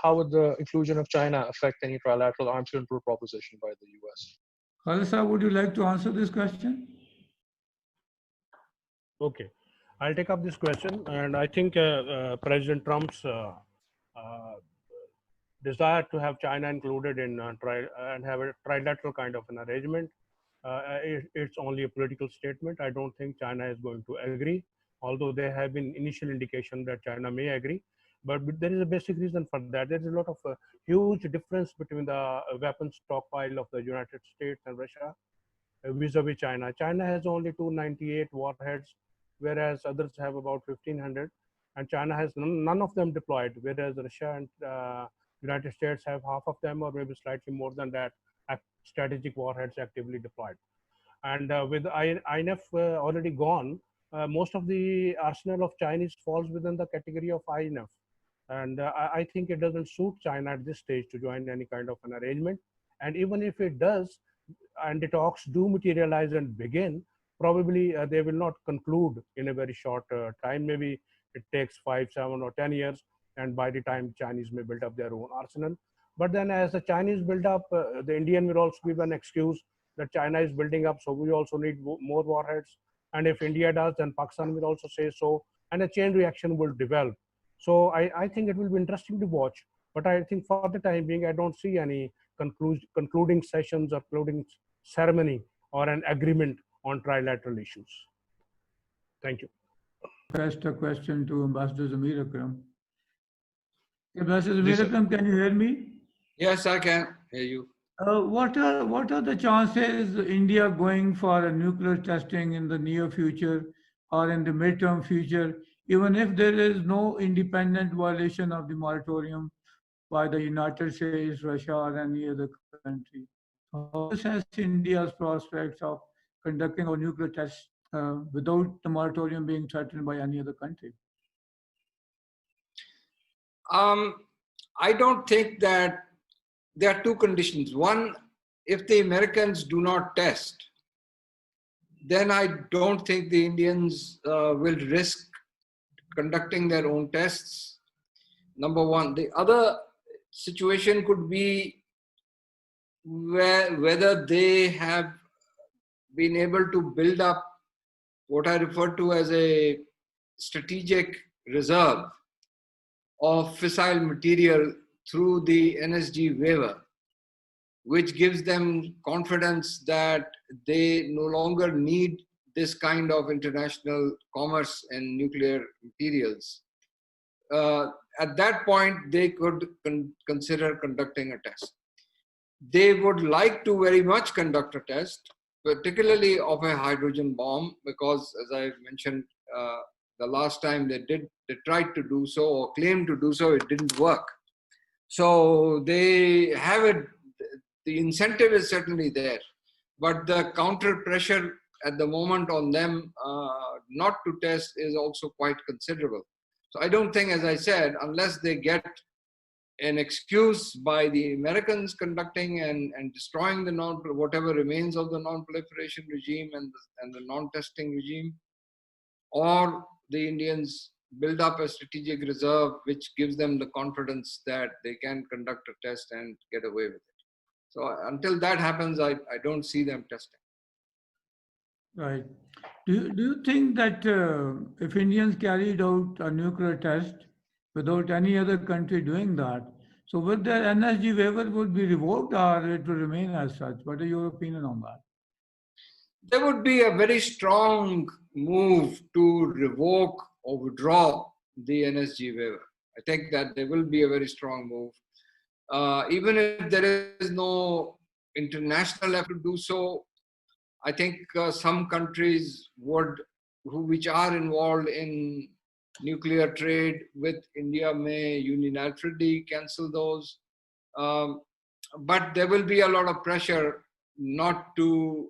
how would the inclusion of China affect any trilateral arms control proposition by the US? Khalid, would you like to answer this question? Okay. I'll take up this question, and I think President Trump's desire to have China included in and have a trilateral kind of an arrangement, it's only a political statement. I don't think China is going to agree, although there have been initial indication that China may agree. But there is a basic reason for that. There is a lot of huge difference between the weapons stockpile of the United States and Russia vis-a-vis China. China has only 298 warheads, whereas others have about 1,500, and China has none of them deployed, whereas Russia and United States have half of them, or maybe slightly more than that, strategic warheads actively deployed. And with INF already gone, most of the arsenal of Chinese falls within the category of INF. And I think it doesn't suit China at this stage to join any kind of an arrangement. And even if it does, and the talks do materialize and begin, probably they will not conclude in a very short time. Maybe it takes 5, 7, or 10 years, and by the time Chinese may build up their own arsenal. But then as the Chinese build up, the Indian will also give an excuse that China is building up, so we also need more warheads. And if India does, then Pakistan will also say so, and a chain reaction will develop. So I think it will be interesting to watch. But I think for the time being, I don't see any concluding sessions or concluding ceremony or an agreement on trilateral issues. Thank you. Asked a question to Ambassador Zamir Akram. Ambassador Yes, Zamir sir. Akram, can you hear me? Yes, I can hear you. What are the chances India going for a nuclear testing in the near future or in the midterm future, even if there is no independent violation of the moratorium by the United States, Russia, or any other country? How does assess India's prospects of conducting a nuclear test without the moratorium being threatened by any other country? I don't think that there are two conditions. One, if the Americans do not test, then I don't think the Indians will risk conducting their own tests. Number one. The other situation could be whether they have been able to build up what I refer to as a strategic reserve of fissile material through the NSG waiver, which gives them confidence that they no longer need this kind of international commerce in nuclear materials. At that point, they could consider conducting a test. They would like to very much conduct a test, particularly of a hydrogen bomb, because as I mentioned, the last time they tried to do so or claimed to do so, it didn't work. So they have it, the incentive is certainly there, but the counter pressure at the moment on them not to test is also quite considerable. So I don't think, as I said, unless they get an excuse by the Americans conducting and destroying the whatever remains of the non-proliferation regime and the non-testing regime, or the Indians build up a strategic reserve which gives them the confidence that they can conduct a test and get away with it. So until that happens, I don't see them testing. Right. Do you think that if Indians carried out a nuclear test without any other country doing that, so would their NSG waiver would be revoked or it will remain as such? What is your opinion on that? There would be a very strong move to revoke or withdraw the NSG waiver. I think that there will be a very strong move. Even if there is no international effort to do so, I think some countries which are involved in nuclear trade with India may unilaterally cancel those. But there will be a lot of pressure not to,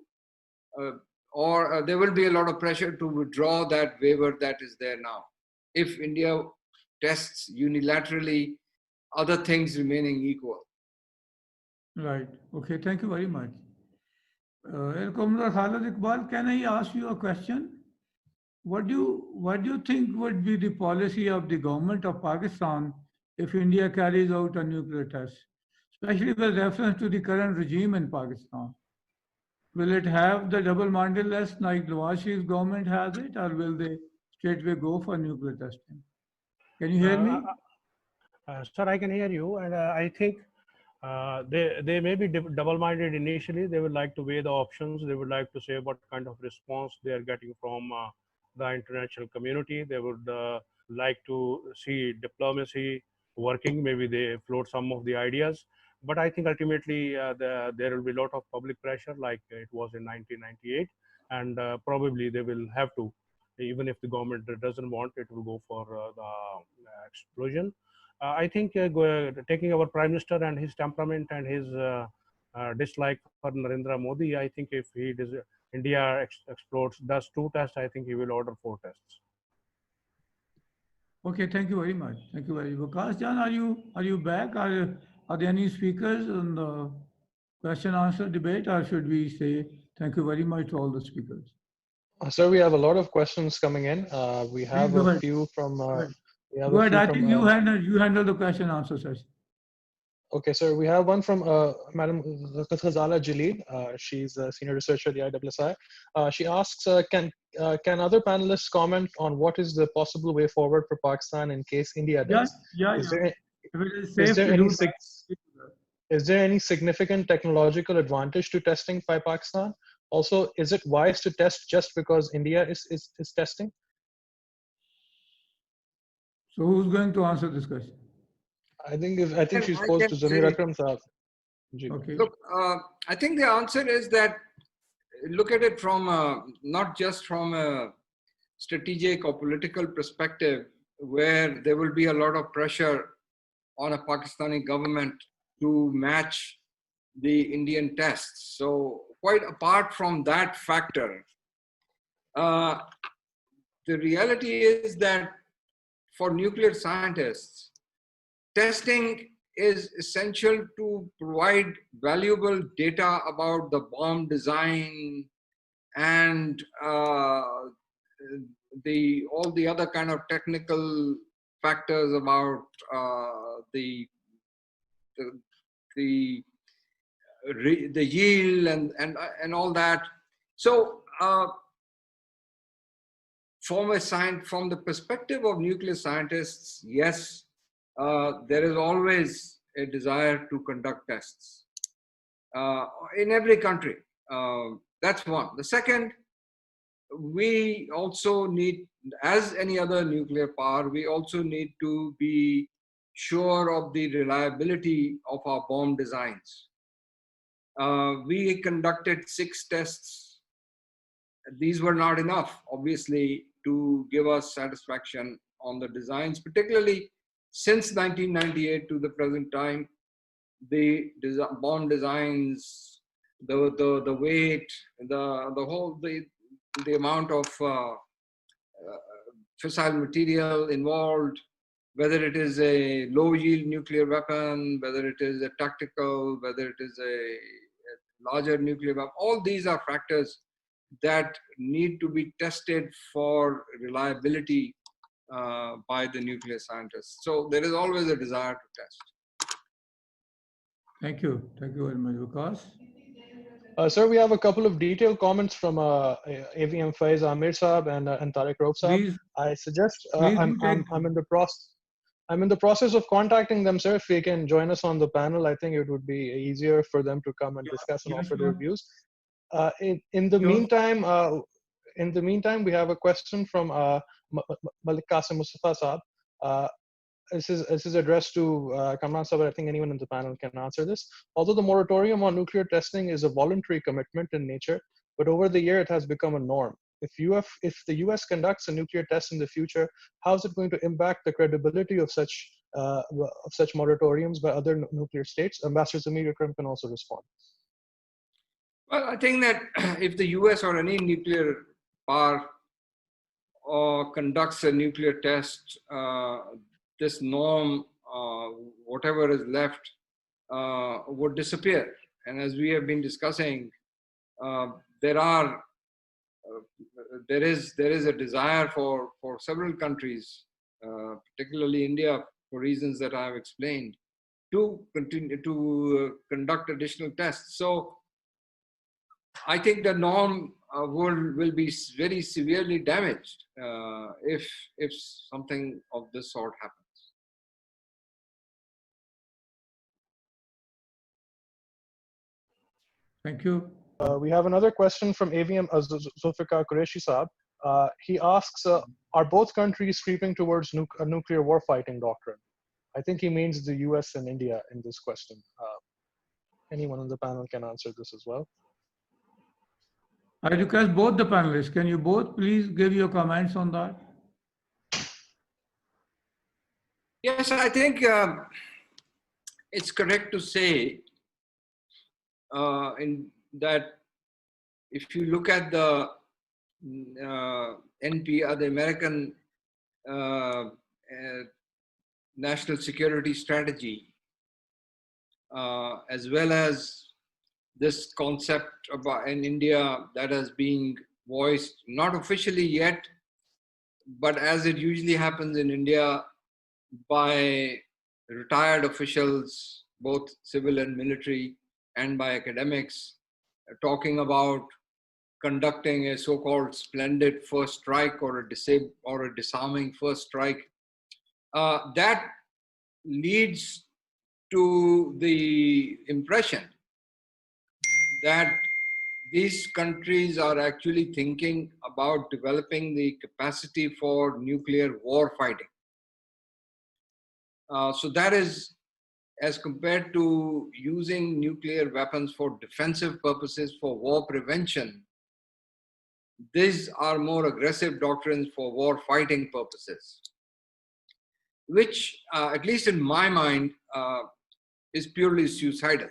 there will be a lot of pressure to withdraw that waiver that is there now. If India tests unilaterally, other things remaining equal. Right. Okay. Thank you very much. Commodore Khalid Iqbal, can I ask you a question? What do you think would be the policy of the government of Pakistan if India carries out a nuclear test, especially with reference to the current regime in Pakistan? Will it have the double mandate list like Nawaz government has it, or will they straightway go for nuclear testing? Can you hear me? Sir, I can hear you, and I think they may be double-minded initially. They would like to weigh the options. They would like to say what kind of response they are getting from the international community. They would like to see diplomacy working. Maybe they float some of the ideas. But I think ultimately there will be a lot of public pressure like it was in 1998. And probably they will have to, even if the government doesn't want, it will go for the explosion. I think taking our Prime Minister and his temperament and his dislike for Narendra Modi, I think if India explodes, does 2 tests, I think he will order 4 tests. Okay, thank you very much. Thank you very much. Vikas Jan, are you back? Are there any speakers on the question answer debate, or should we say thank you very much to all the speakers? Sir, we have a lot of questions coming in. We have Go a ahead. few from. Go ahead. I think you handle the question answer session. Okay, sir. We have one from Madam Ghazala Jalil. She's a senior researcher at the ISSI. She asks, can other panelists comment on what is the possible way forward for Pakistan in case India does? If it is Is safe there to any do that, is there any significant technological advantage to testing by Pakistan? Also, is it wise to test just because India is testing? so who's going to answer this question? I think she's I posed can to Zamir say, Akram Saab. Ji. Okay. look, I think the answer is that look at it from not just from a strategic or political perspective, where there will be a lot of pressure on a Pakistani government to match the Indian tests. So quite apart from that factor, the reality is that for nuclear scientists, testing is essential to provide valuable data about the bomb design and all the other kind of technical factors about the yield and all that. So from the perspective of nuclear scientists, yes, there is always a desire to conduct tests in every country. That's one. The second, we also need, as any other nuclear power, we also need to be sure of the reliability of our bomb designs. We conducted 6 tests. These were not enough, obviously, to give us satisfaction on the designs, particularly since 1998 to the present time. The bomb designs, the weight, the amount of fissile material involved, whether it is a low yield nuclear weapon, whether it is a tactical, whether it is a larger nuclear weapon, all these are factors that need to be tested for reliability by the nuclear scientists. So there is always a desire to test. Thank you. Thank you very much, Vikas. Sir, we have a couple of detailed comments from AVM Faiz Amir Saab and Tariq Rauf Saab. Please, I suggest please I'm in the process. I'm in the process of contacting them, sir. If they can join us on the panel, I think it would be easier for them to come and discuss and offer their views. In the meantime, we have a question from Malik Qasim Mustafa Saab. This is addressed to Kamran Saab. I think anyone in the panel can answer this. Although the moratorium on nuclear testing is a voluntary commitment in nature, but over the year it has become a norm. If the US conducts a nuclear test in the future, how is it going to impact the credibility of such moratoriums by other nuclear states? Ambassador Zamir Akram can also respond. Well, I think that if the US or any nuclear power conducts a nuclear test, this norm, whatever is left, would disappear. And as we have been discussing, there is a desire for several countries, particularly India, for reasons that I have explained, to continue to conduct additional tests. So I think the norm will be very severely damaged if something of this sort happens. thank you. We have another question from AVM Zulfikar Qureshi Saab. He asks, are both countries creeping towards a nuclear warfighting doctrine? I think he means the US and India in this question. Anyone on the panel can answer this as well. I request both the panelists, can you both please give your comments on that? Yes, I think it's correct to say that if you look at the the American national security strategy, as well as this concept about in India that has been voiced, not officially yet, but as it usually happens in India, by retired officials, both civil and military, and by academics, talking about conducting a so-called splendid first strike or a disarming first strike. That leads to the impression that these countries are actually thinking about developing the capacity for nuclear war fighting. So that is, as compared to using nuclear weapons for defensive purposes, for war prevention, these are more aggressive doctrines for war fighting purposes, which, at least in my mind, is purely suicidal,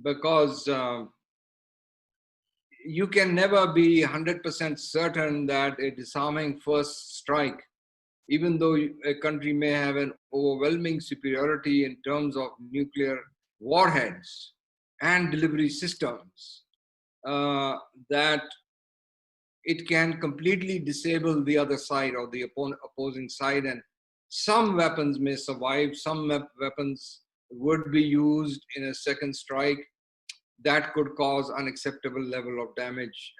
because you can never be 100% certain that a disarming first strike, even though a country may have an overwhelming superiority in terms of nuclear warheads and delivery systems, that it can completely disable the other side or the opposing side, and some weapons may survive, some weapons would be used in a second strike that could cause unacceptable level of damage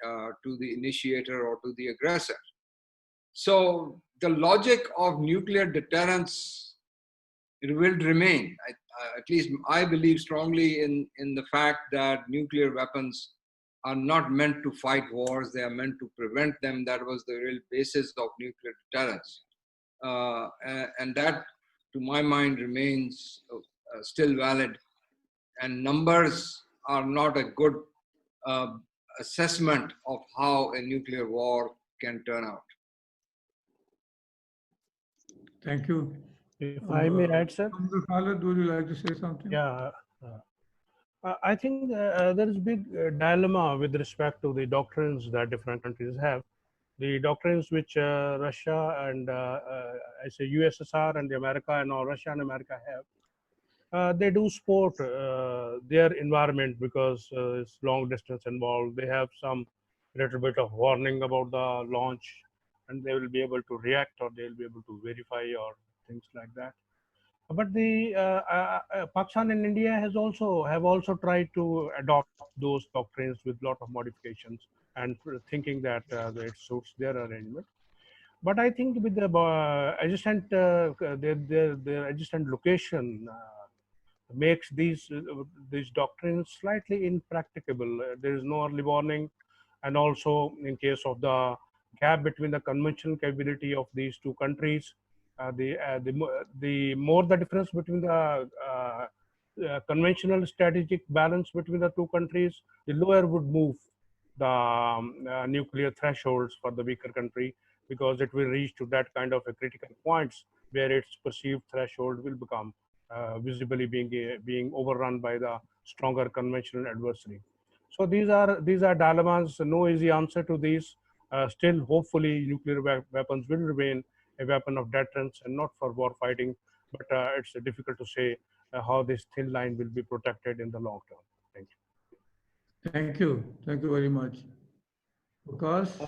to the initiator or to the aggressor. So the logic of nuclear deterrence, it will remain. At least I believe strongly in the fact that nuclear weapons are not meant to fight wars, they are meant to prevent them. That was the real basis of nuclear deterrence. And that, to my mind, remains still valid. And numbers are not a good assessment of how a nuclear war can turn out. Thank you. If I may add, sir. Khalid, would you like to say something? Yeah. I think there is big dilemma with respect to the doctrines that different countries have. The doctrines which Russia and I say USSR and America and all Russia and America have, they do support their environment because it's long distance involved. They have some little bit of warning about the launch, and they will be able to react, or they will be able to verify or things like that. But the Pakistan and India have also tried to adopt those doctrines with lot of modifications and thinking that it suits their arrangement. But I think with the adjacent their adjacent location makes these doctrines slightly impracticable. There is no early warning, and also in case of the gap between the conventional capability of these two countries, the more the difference between the conventional strategic balance between the two countries, the lower would move the nuclear thresholds for the weaker country, because it will reach to that kind of a critical points where its perceived threshold will become visibly being overrun by the stronger conventional adversary. So these are dilemmas. No easy answer to these. Still, hopefully, nuclear weapons will remain a weapon of deterrence and not for war fighting. But it's difficult to say how this thin line will be protected in the long term. Thank you. Thank you. Thank you very much. Because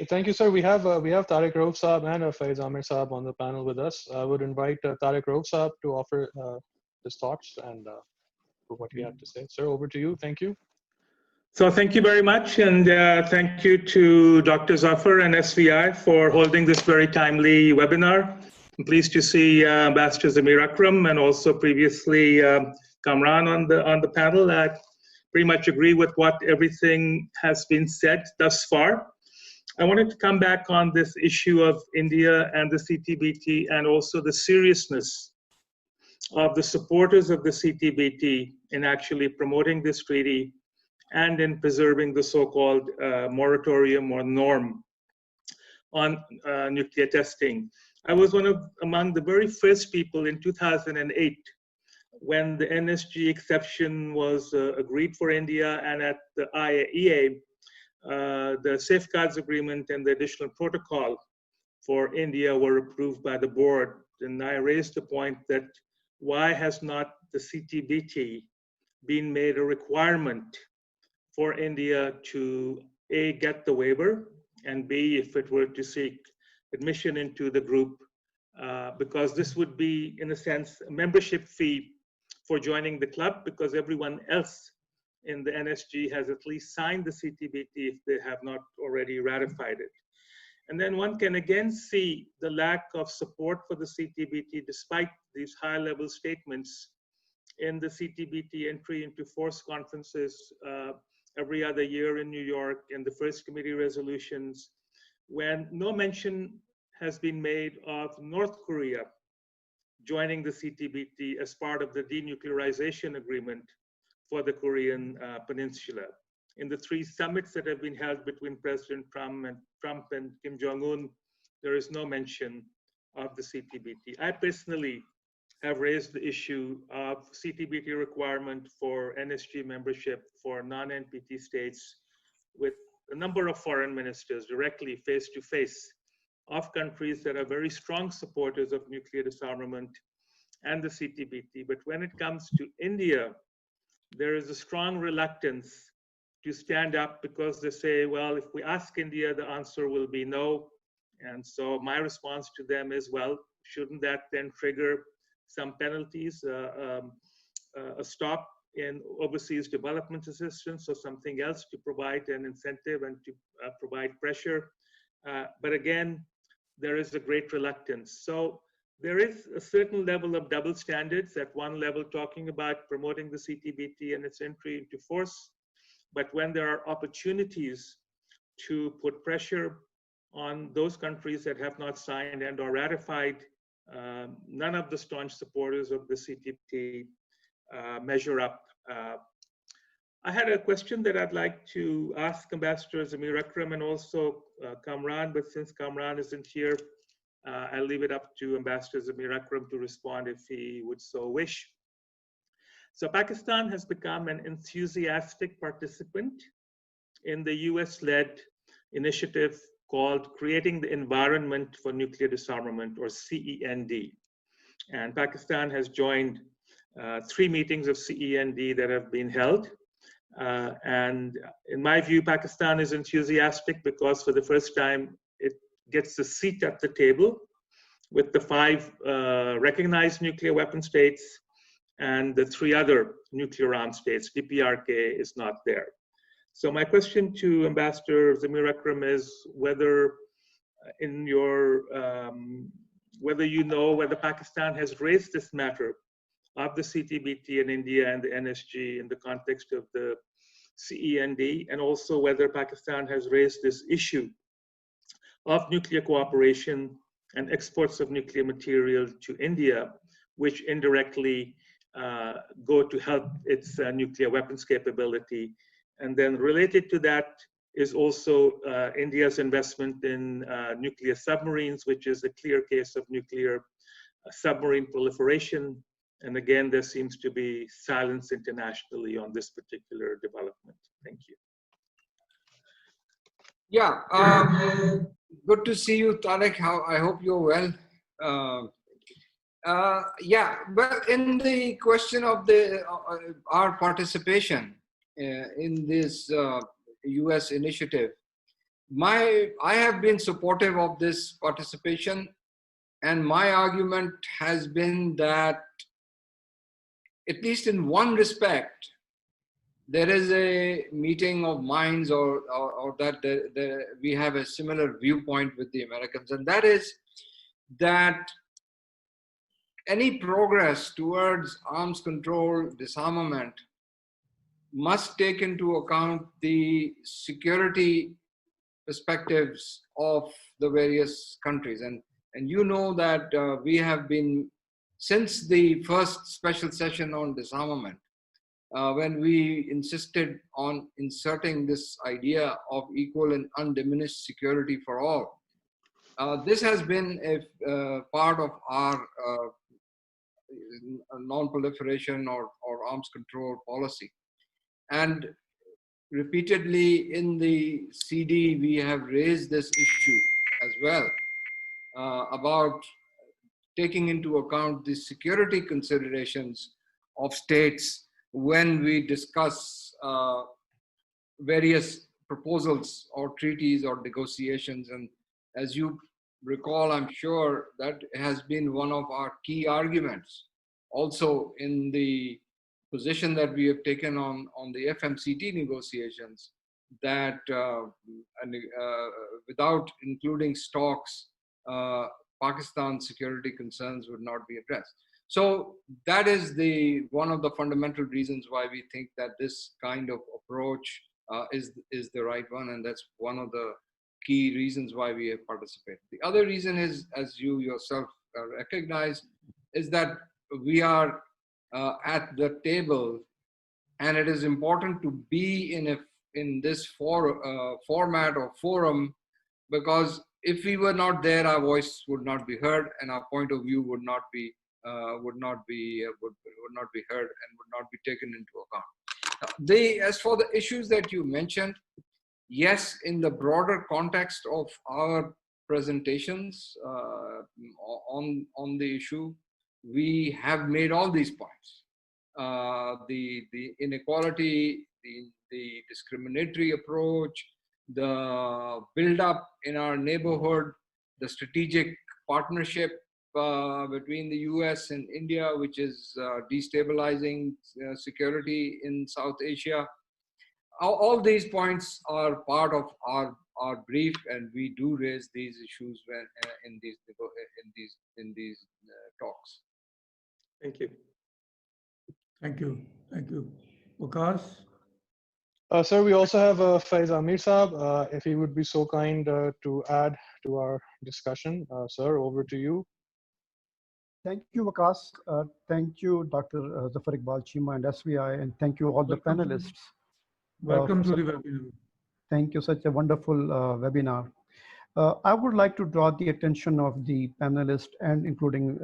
Thank you, sir. We have Tariq Rauf Saab and Faiz Amir Saab on the panel with us. I would invite Tariq Rauf Saab to offer his thoughts and for what he had to say. Sir, over to you. Thank you. So thank you very much, and thank you to Dr. Zafar and SVI for holding this very timely webinar. I'm pleased to see Ambassador Zamir Akram and also previously Kamran on the panel. I pretty much agree with what everything has been said thus far. I wanted to come back on this issue of India and the CTBT, and also the seriousness of the supporters of the CTBT in actually promoting this treaty and in preserving the so-called moratorium or norm on nuclear testing. I was among the very first people in 2008 when the NSG exception was agreed for India, and at the IAEA, the safeguards agreement and the additional protocol for India were approved by the board. And I raised the point that why has not the CTBT been made a requirement for India to A, get the waiver, and B, if it were to seek admission into the group, because this would be, in a sense, a membership fee for joining the club, because everyone else in the NSG has at least signed the CTBT if they have not already ratified it. And then one can again see the lack of support for the CTBT despite these high-level statements in the CTBT entry into force conferences every other year in New York, and the first committee resolutions, when no mention has been made of North Korea joining the CTBT as part of the denuclearization agreement for the Korean Peninsula. In the 3 summits that have been held between President Trump and Kim Jong-un, there is no mention of the CTBT. I personally have raised the issue of CTBT requirement for NSG membership for non-NPT states with a number of foreign ministers directly face-to-face of countries that are very strong supporters of nuclear disarmament and the CTBT. But when it comes to India, there is a strong reluctance to stand up because they say, well, if we ask India, the answer will be no. And so my response to them is, well, shouldn't that then trigger some penalties, a stop in overseas development assistance or something else to provide an incentive and to provide pressure? But again, there is a great reluctance. So there is a certain level of double standards, at one level talking about promoting the CTBT and its entry into force. But when there are opportunities to put pressure on those countries that have not signed and or ratified, none of the staunch supporters of the CTBT measure up. I had a question that I'd like to ask Ambassador Zamir Akram and also Kamran, but since Kamran isn't here, I'll leave it up to Ambassador Zamir Akram to respond if he would so wish. So Pakistan has become an enthusiastic participant in the US-led initiative called Creating the Environment for Nuclear Disarmament, or CEND. And Pakistan has joined 3 meetings of CEND that have been held. And in my view, Pakistan is enthusiastic because for the first time, it gets a seat at the table with the 5 recognized nuclear weapon states and the 3 other nuclear armed states. DPRK is not there. So my question to Ambassador Zamir Akram is whether in your, whether you know whether Pakistan has raised this matter of the CTBT in India and the NSG in the context of the CEND, and also whether Pakistan has raised this issue of nuclear cooperation and exports of nuclear material to India, which indirectly go to help its nuclear weapons capability. And then related to that is also India's investment in nuclear submarines, which is a clear case of nuclear submarine proliferation. And again, there seems to be silence internationally on this particular development. Thank you. Yeah, good to see you, Tarek. I hope you're well. Yeah, but in the question of our participation in this US initiative, I have been supportive of this participation, and my argument has been that, at least in one respect, there is a meeting of minds, or that we have a similar viewpoint with the Americans, and that is that any progress towards arms control, disarmament, must take into account the security perspectives of the various countries. And you know that we have been, since the first special session on disarmament, when we insisted on inserting this idea of equal and undiminished security for all, this has been a part of our non-proliferation or arms control policy. And repeatedly in the CD, we have raised this issue as well, about taking into account the security considerations of states when we discuss various proposals or treaties or negotiations. And as you recall, I'm sure that has been one of our key arguments also in the position that we have taken on the FMCT negotiations, that without including stocks, Pakistan's security concerns would not be addressed. So that is one of the fundamental reasons why we think that this kind of approach is the right one, and that's one of the key reasons why we have participated. The other reason is, as you yourself recognize, is that we are at the table, and it is important to be in this format or forum, because if we were not there, our voice would not be heard, and our point of view would not be heard, and would not be taken into account. As for the issues that you mentioned, yes, in the broader context of our presentations on the issue, we have made all these points. The inequality, the discriminatory approach, the build-up in our neighborhood, the strategic partnership between the US and India, which is destabilizing security in South Asia. All these points are part of our brief, and we do raise these issues when in these talks. Thank you. Thank you. Thank you. Waqas? Sir, we also have Faiz Amir Saab, if he would be so kind to add to our discussion. Sir, over to you. Thank you, Waqas. Thank you, Dr. Zafar Iqbal Cheema and SVI, and thank you all the panelists. Welcome to the webinar. Thank you, such a wonderful webinar. I would like to draw the attention of the panelists and including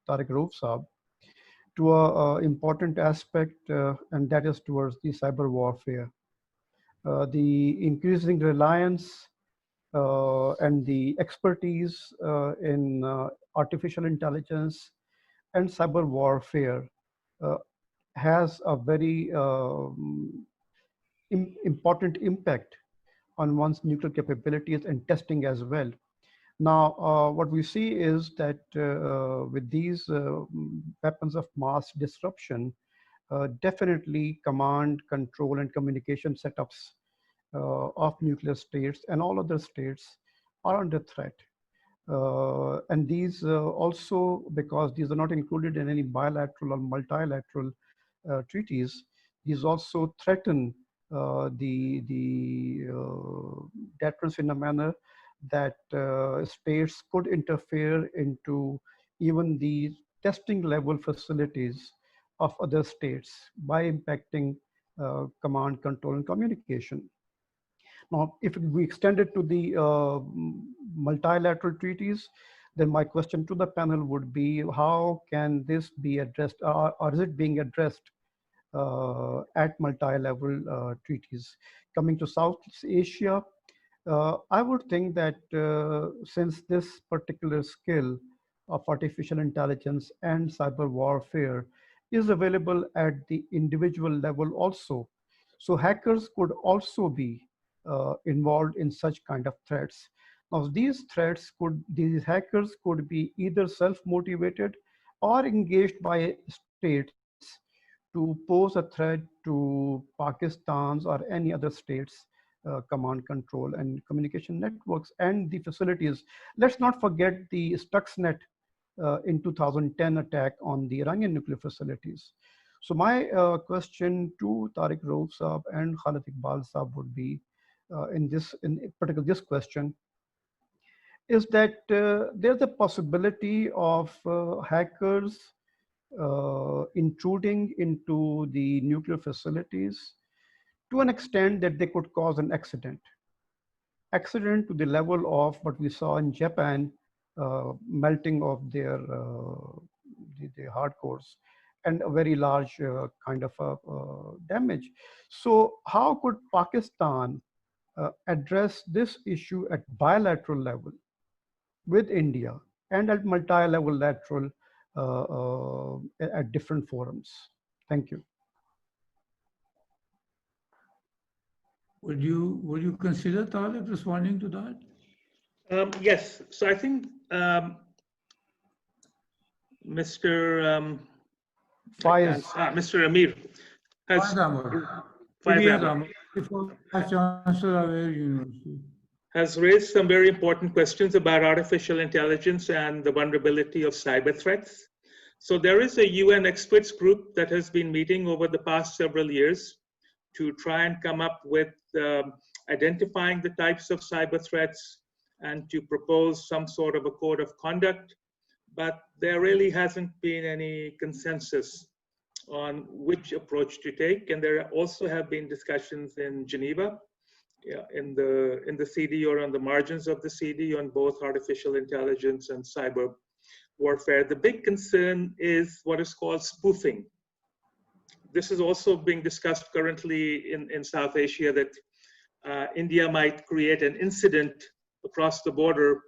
Tariq Rauf Saab to an important aspect, and that is towards the cyber warfare. The increasing reliance and the expertise in artificial intelligence and cyber warfare has a very important impact on one's nuclear capabilities and testing as well. Now, what we see is that with these weapons of mass disruption, definitely command, control, and communication setups of nuclear states and all other states are under threat. And these also, because these are not included in any bilateral or multilateral treaties, these also threaten the deterrence in a manner that states could interfere into even the testing level facilities of other states by impacting command, control, and communication. Now, if we extend it to the multilateral treaties, then my question to the panel would be, how can this be addressed, or is it being addressed at multi-level treaties? Coming to Southeast Asia, I would think that since this particular skill of artificial intelligence and cyber warfare is available at the individual level also, so hackers could also be involved in such kind of threats. Now, these hackers could be either self-motivated or engaged by states to pose a threat to Pakistan's or any other states' command, control, and communication networks and the facilities. Let's not forget the Stuxnet in 2010 attack on the Iranian nuclear facilities. So my question to Tariq Rauf Saab and Khalid Iqbal Saab would be, in particular this question, is that there's a possibility of hackers intruding into the nuclear facilities to an extent that they could cause an accident to the level of what we saw in Japan, melting of their the hard cores and a very large kind of damage. So how could Pakistan address this issue at bilateral level with India and at multi-level lateral at different forums? Thank you. Would you consider, Tariq, responding to that? Yes. So I think Mr. Faiz. Mr. Amir has. Faiz Ahmed. Vice Chancellor of Air University. Has raised some very important questions about artificial intelligence and the vulnerability of cyber threats. So there is a UN experts group that has been meeting over the past several years to try and come up with identifying the types of cyber threats and to propose some sort of a code of conduct. But there really hasn't been any consensus on which approach to take. And there also have been discussions in Geneva, in the CD or on the margins of the CD on both artificial intelligence and cyber warfare. The big concern is what is called spoofing. This is also being discussed currently in South Asia, that India might create an incident across the border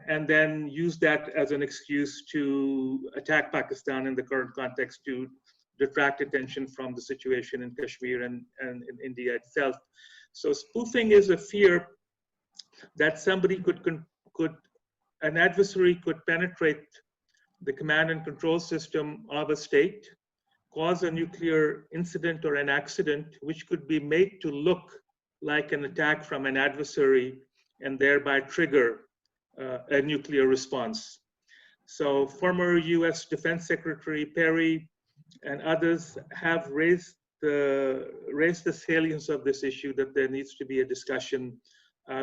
and then use that as an excuse to attack Pakistan in the current context, to detract attention from the situation in Kashmir and in India itself. So spoofing is a fear that somebody an adversary could penetrate the command and control system of a state, cause a nuclear incident or an accident, which could be made to look like an attack from an adversary and thereby trigger a nuclear response. So former US Defense Secretary Perry and others have raised the salience of this issue, that there needs to be a discussion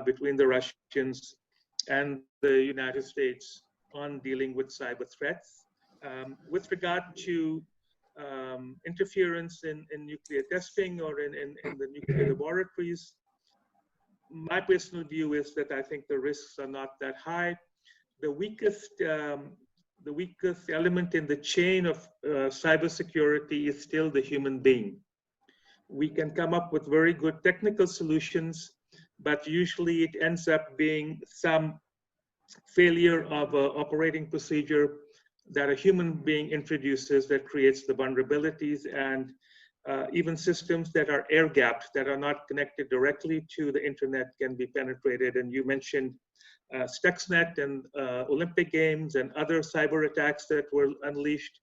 between the Russians and the United States on dealing with cyber threats. With regard to interference in nuclear testing or in the nuclear laboratories, my personal view is that I think the risks are not that high. The weakest element in the chain of cybersecurity is still the human being. We can come up with very good technical solutions, but usually it ends up being some failure of an operating procedure that a human being introduces that creates the vulnerabilities, and even systems that are air-gapped, that are not connected directly to the internet, can be penetrated. And you mentioned Stuxnet and Olympic Games and other cyber attacks that were unleashed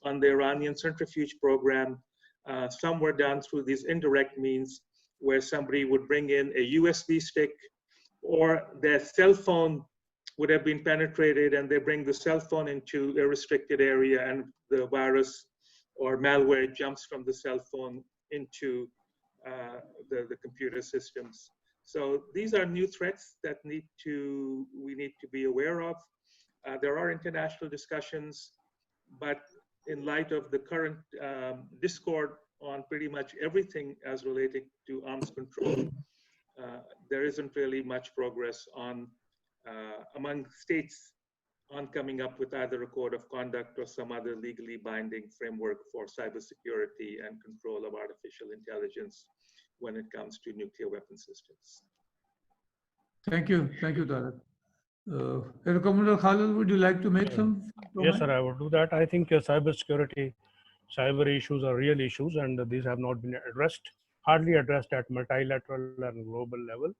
on the Iranian centrifuge program. Some were done through these indirect means, where somebody would bring in a USB stick, or their cell phone would have been penetrated, and they bring the cell phone into a restricted area, and the virus or malware jumps from the cell phone into the computer systems. So these are new threats that we need to be aware of. There are international discussions, but in light of the current discord on pretty much everything as related to arms control, there isn't really much progress on among states on coming up with either a code of conduct or some other legally binding framework for cybersecurity and control of artificial intelligence when it comes to nuclear weapon systems. Thank you, Tarak. Commodore Khalid, would you like to make some comment? Yes, sir, I would do that. I think cybersecurity, cyber issues are real issues, and these have not been hardly addressed at multilateral and global level.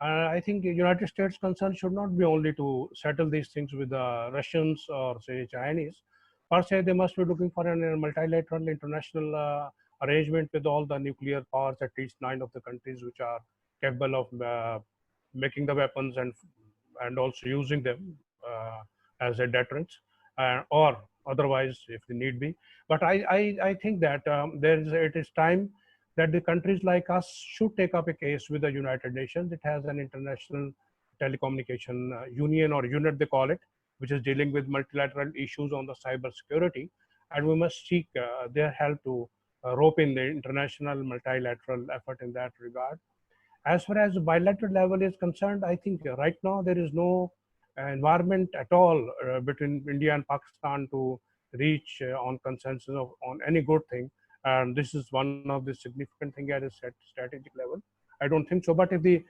I think the United States' concern should not be only to settle these things with the Russians or say Chinese. Per se, they must be looking for a multilateral international arrangement with all the nuclear powers, at least 9 of the countries which are capable of making the weapons and also using them as a deterrent, or otherwise if they need be. But I think that it is time that the countries like us should take up a case with the United Nations. It has an international telecommunication union or unit, they call it, which is dealing with multilateral issues on the cyber security. And we must seek their help to rope in the international multilateral effort in that regard. As far as the bilateral level is concerned, I think right now there is no environment at all between India and Pakistan to reach on consensus on any good thing. And this is one of the significant things at a strategic level. I don't think so. But if the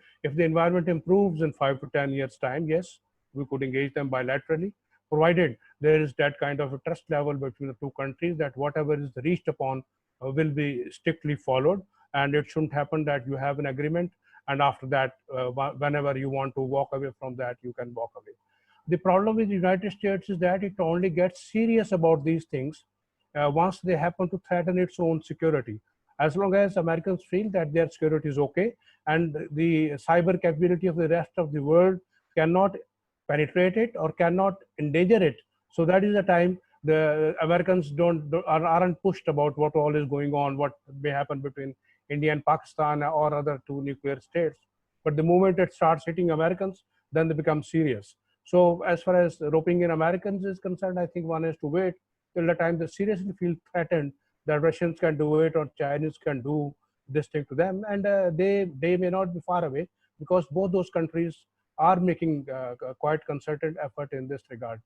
environment improves in 5 to 10 years' time, yes, we could engage them bilaterally, provided there is that kind of a trust level between the two countries that whatever is reached upon will be strictly followed. And it shouldn't happen that you have an agreement and after that, whenever you want to walk away from that, you can walk away. The problem with the United States is that it only gets serious about these things once they happen to threaten its own security. as long as Americans feel that their security is okay and the cyber capability of the rest of the world cannot penetrate it or cannot endanger it. So that is the time the Americans aren't pushed about what all is going on, what may happen between India and Pakistan or other two nuclear states. But the moment it starts hitting Americans, then they become serious. So as far as roping in Americans is concerned, I think one has to wait till the time they seriously feel threatened that Russians can do it or Chinese can do this thing to them. And they may not be far away, because both those countries are making quite concerted effort in this regard.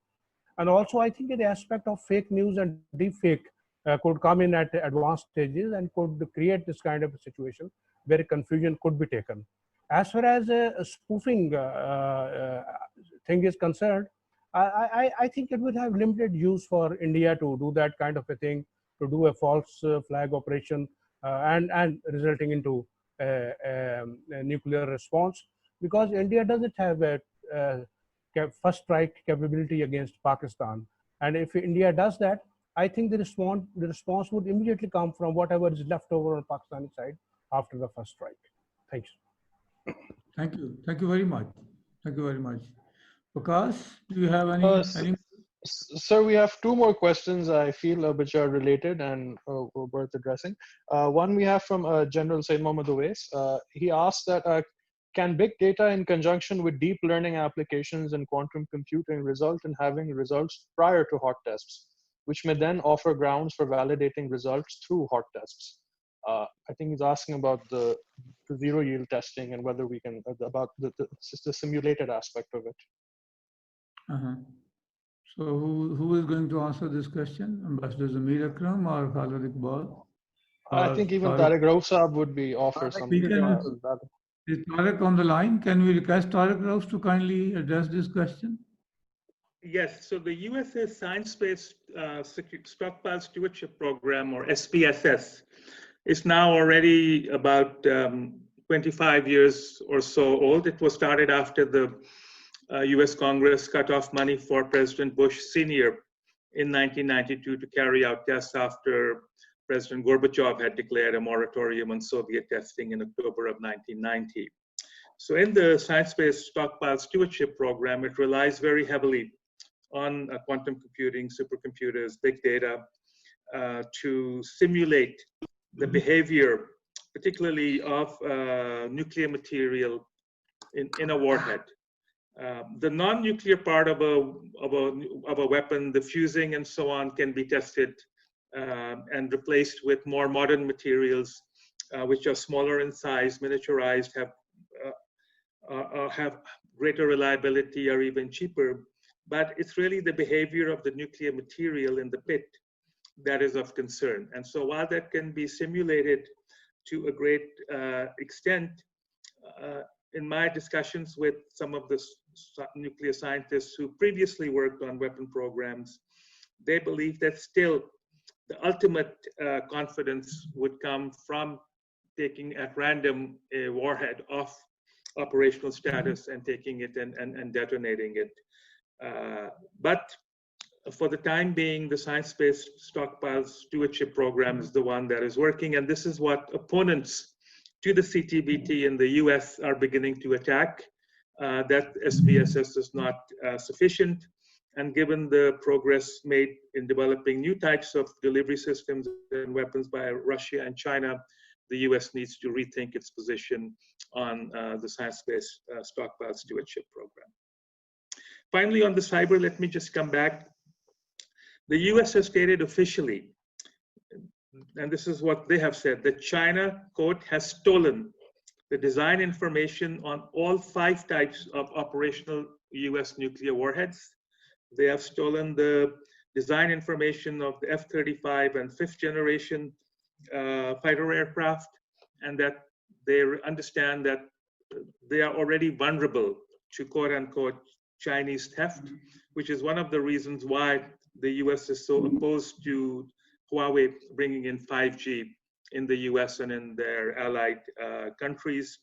And also, I think the aspect of fake news and deepfake could come in at advanced stages and could create this kind of a situation where confusion could be taken. As far as spoofing thing is concerned, I think it would have limited use for India to do that kind of a thing, to do a false flag operation and resulting into a nuclear response, because India doesn't have a first strike capability against Pakistan. And if India does that, I think the response would immediately come from whatever is left over on Pakistani side after the first strike. Thanks. Thank you. Thank you very much. Thank you very much. Vikas, do you have any? Sir, we have two more questions I feel which are related and worth addressing. One we have from General Said Mohammad Owais. He asked that can big data in conjunction with deep learning applications and quantum computing result in having results prior to hot tests, which may then offer grounds for validating results through hot tests? I think he's asking about the zero yield testing and whether we can, about the simulated aspect of it. So who is going to answer this question? Ambassador Zamir Akram or Khalid Iqbal? I think even Tariq Rauf Saab would be offer something. Is Tariq on the line? Can we request Tariq Rauf to kindly address this question? Yes, so the US's Science-Based Stockpile Stewardship Program, or SPSS, is now already about 25 years or so old. It was started after the US Congress cut off money for President Bush Sr. in 1992 to carry out tests after President Gorbachev had declared a moratorium on Soviet testing in October of 1990. So in the Science-Based Stockpile Stewardship Program, it relies very heavily on quantum computing, supercomputers, big data, to simulate the behavior, particularly of nuclear material in a warhead. The non-nuclear part of a weapon, the fusing and so on, can be tested and replaced with more modern materials, which are smaller in size, miniaturized, have greater reliability, or even cheaper. But it's really the behavior of the nuclear material in the pit that is of concern. And so while that can be simulated to a great extent, in my discussions with some of the nuclear scientists who previously worked on weapon programs, they believe that still the ultimate confidence would come from taking at random a warhead off operational status and taking it and detonating it. But for the time being, the Science-Based Stockpile Stewardship Program is the one that is working, and this is what opponents to the CTBT in the US are beginning to attack, that SPSS is not sufficient. And given the progress made in developing new types of delivery systems and weapons by Russia and China, the US needs to rethink its position on the Science-Based Stockpile Stewardship Program. Finally, on the cyber, let me just come back. The US has stated officially, and this is what they have said, that China, quote, has stolen the design information on all 5 types of operational US nuclear warheads. They have stolen the design information of the F-35 and 5th generation fighter aircraft, and that they understand that they are already vulnerable to quote unquote Chinese theft, which is one of the reasons why the US is so opposed to Huawei bringing in 5G in the US and in their allied countries.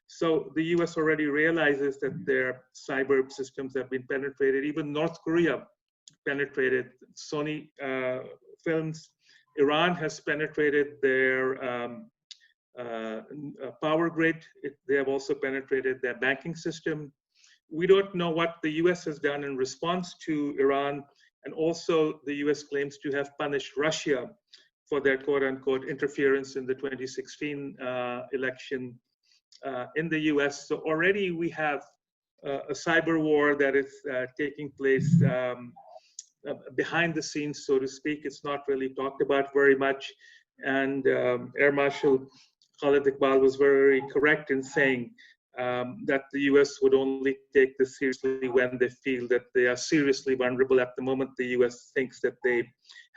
So the US already realizes that their cyber systems have been penetrated. Even North Korea penetrated Sony films Iran has penetrated their power grid. They have also penetrated their banking system. We don't know what the US has done in response to Iran. And also the US claims to have punished Russia for their quote unquote interference in the 2016 election in the US. So already we have a cyber war that is taking place behind the scenes, so to speak. It's not really talked about very much. And Air Marshal Khalid Iqbal was very correct in saying that the US would only take this seriously when they feel that they are seriously vulnerable. At the moment, the US thinks that they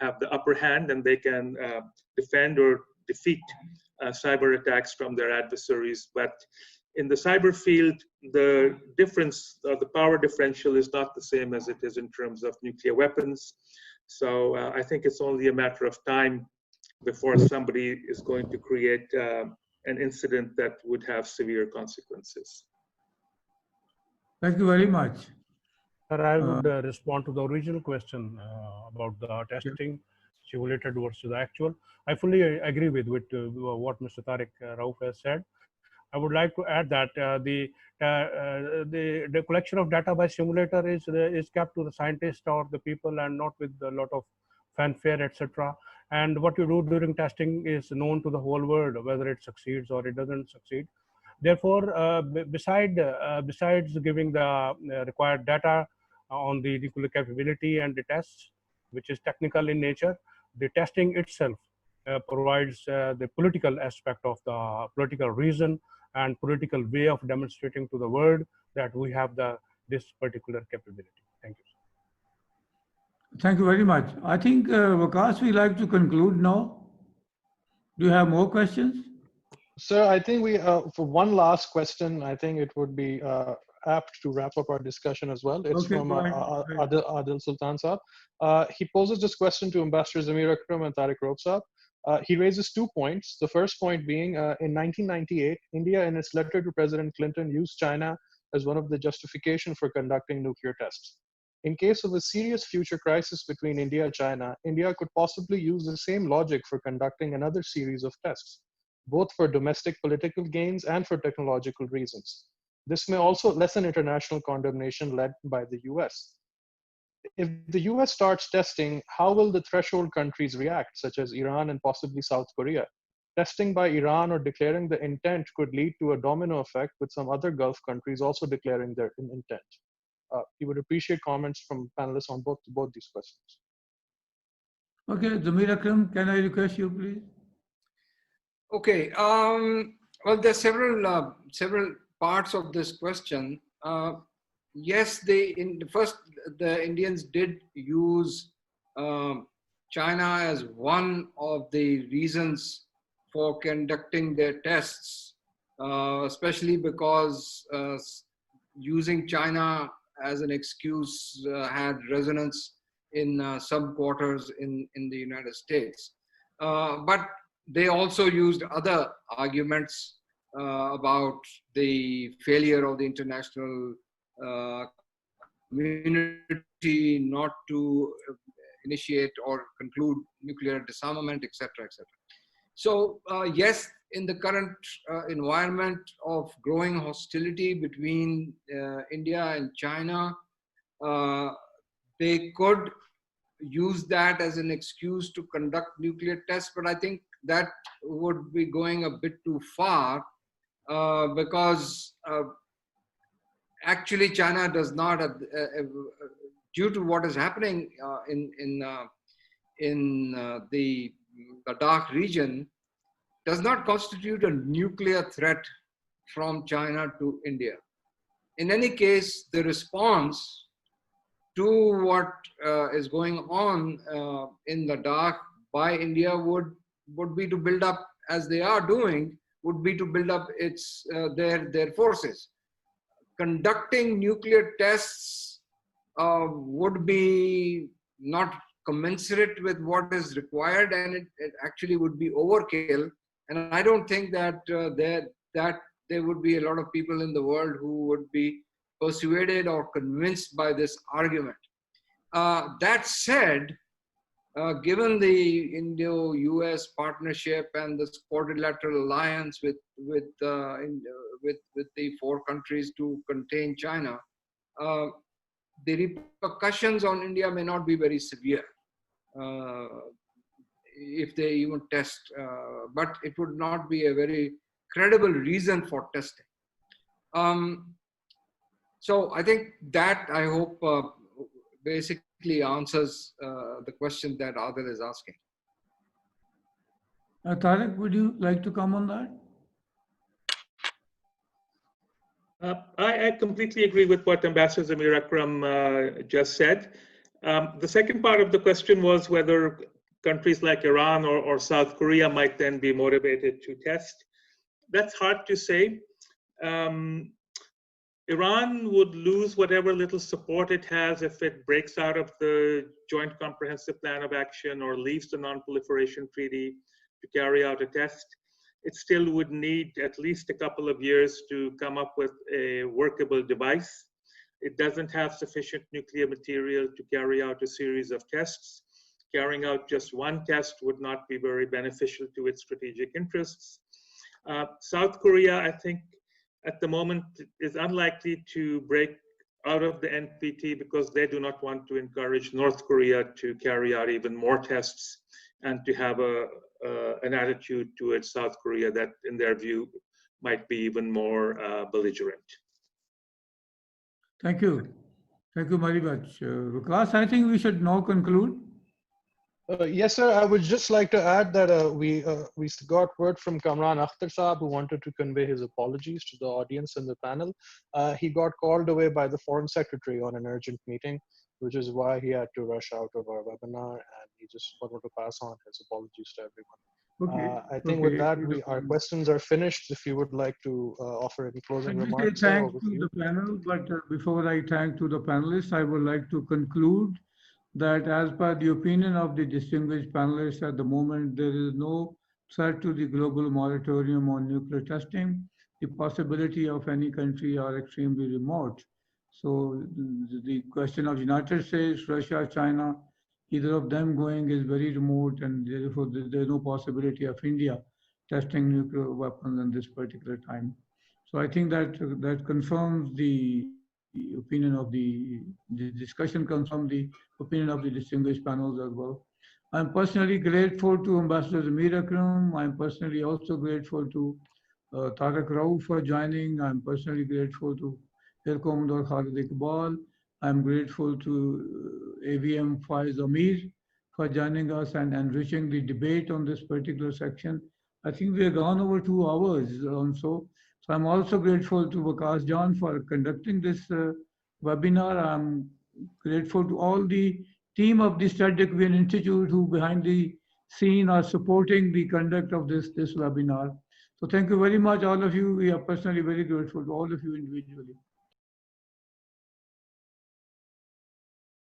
have the upper hand and they can defend or defeat cyber attacks from their adversaries. But in the cyber field, the difference, the power differential is not the same as it is in terms of nuclear weapons. So I think it's only a matter of time before somebody is going to create an incident that would have severe consequences. Thank you very much. I would respond to the original question about the testing simulated versus the actual. I fully agree with what Mr. Tariq Rauf has said. I would like to add that the collection of data by simulator is kept to the scientists or the people and not with a lot of fanfare, etc. And what you do during testing is known to the whole world, whether it succeeds or it doesn't succeed. Therefore, besides giving the required data on the nuclear capability and the tests, which is technical in nature, the testing itself provides the political aspect of the political reason and political way of demonstrating to the world that we have this particular capability. Thank you. Thank you very much. I think, Vikas, we like to conclude now. Do you have more questions? Sir, I think we, for one last question, I think it would be apt to wrap up our discussion as well. It's okay, from Adil Sultan Saab. He poses this question to Ambassador Zamir Akram and Tariq Rauf Saab. He raises 2 points. The first point being, in 1998, India, in its letter to President Clinton, used China as one of the justification for conducting nuclear tests. In case of a serious future crisis between India and China, India could possibly use the same logic for conducting another series of tests, both for domestic political gains and for technological reasons. This may also lessen international condemnation led by the US. If the US starts testing, how will the threshold countries react, such as Iran and possibly South Korea? Testing by Iran or declaring the intent could lead to a domino effect with some other Gulf countries also declaring their intent. We would appreciate comments from panelists on both these questions. Okay, Zamir Akram, can I request you, please? Okay. Well, there's several parts of this question. Yes, the Indians did use China as one of the reasons for conducting their tests, especially because using China as an excuse had resonance in some quarters in the United States. But they also used other arguments about the failure of the international community not to initiate or conclude nuclear disarmament, etc., etc. So yes, in the current environment of growing hostility between India and China, they could use that as an excuse to conduct nuclear tests, but I think that would be going a bit too far because actually China does not, due to what is happening in the dark region, does not constitute a nuclear threat from China to India. In any case, the response to what is going on in the dark by India would be to build up, as they are doing, would be to build up their forces. Conducting nuclear tests would be not commensurate with what is required, and it actually would be overkill. And I don't think that there would be a lot of people in the world who would be persuaded or convinced by this argument. That said, given the Indo-US partnership and this quadrilateral alliance with the 4 countries to contain China, the repercussions on India may not be very severe if they even test, but it would not be a very credible reason for testing. So I think that, I hope, basically answers the question that Adil is asking. Tariq, would you like to come on that? I completely agree with what Ambassador Zamir Akram just said. The second part of the question was whether countries like Iran or South Korea might then be motivated to test. That's hard to say. Iran would lose whatever little support it has if it breaks out of the Joint Comprehensive Plan of Action or leaves the Non-Proliferation Treaty to carry out a test. It still would need at least a couple of years to come up with a workable device. It doesn't have sufficient nuclear material to carry out a series of tests. Carrying out just one test would not be very beneficial to its strategic interests. South Korea, I think, at the moment is unlikely to break out of the NPT because they do not want to encourage North Korea to carry out even more tests and to have an attitude towards South Korea that, in their view, might be even more belligerent. Thank you. Thank you very much. Vikas, I think we should now conclude. Yes, sir. I would just like to add that we got word from Kamran Akhtar Saab, who wanted to convey his apologies to the audience and the panel. He got called away by the Foreign Secretary on an urgent meeting, which is why he had to rush out of our webinar, and he just wanted to pass on his apologies to everyone. Okay. I think with that, our questions are finished. If you would like to offer any closing remarks. Thanks to the panel, but before I thank to the panelists, I would like to conclude that as per the opinion of the distinguished panelists at the moment, there is no threat to the global moratorium on nuclear testing. The possibility of any country are extremely remote. So the question of United States, Russia, China, either of them going is very remote, and therefore there's no possibility of India testing nuclear weapons in this particular time. So I think that confirms the opinion of the discussion, confirms the opinion of the distinguished panels as well. I'm personally grateful to Ambassador Zamir Akram. I'm personally also grateful to Tariq Rao for joining. I'm personally grateful to Air Commodore Khalid Iqbal. I'm grateful to AVM Zamir for joining us and enriching the debate on this particular section. I think we have gone over 2 hours also. So I'm also grateful to Vikas John for conducting this webinar. I'm grateful to all the team of the Strategic Institute who behind the scene are supporting the conduct of this webinar. So thank you very much, all of you. We are personally very grateful to all of you individually.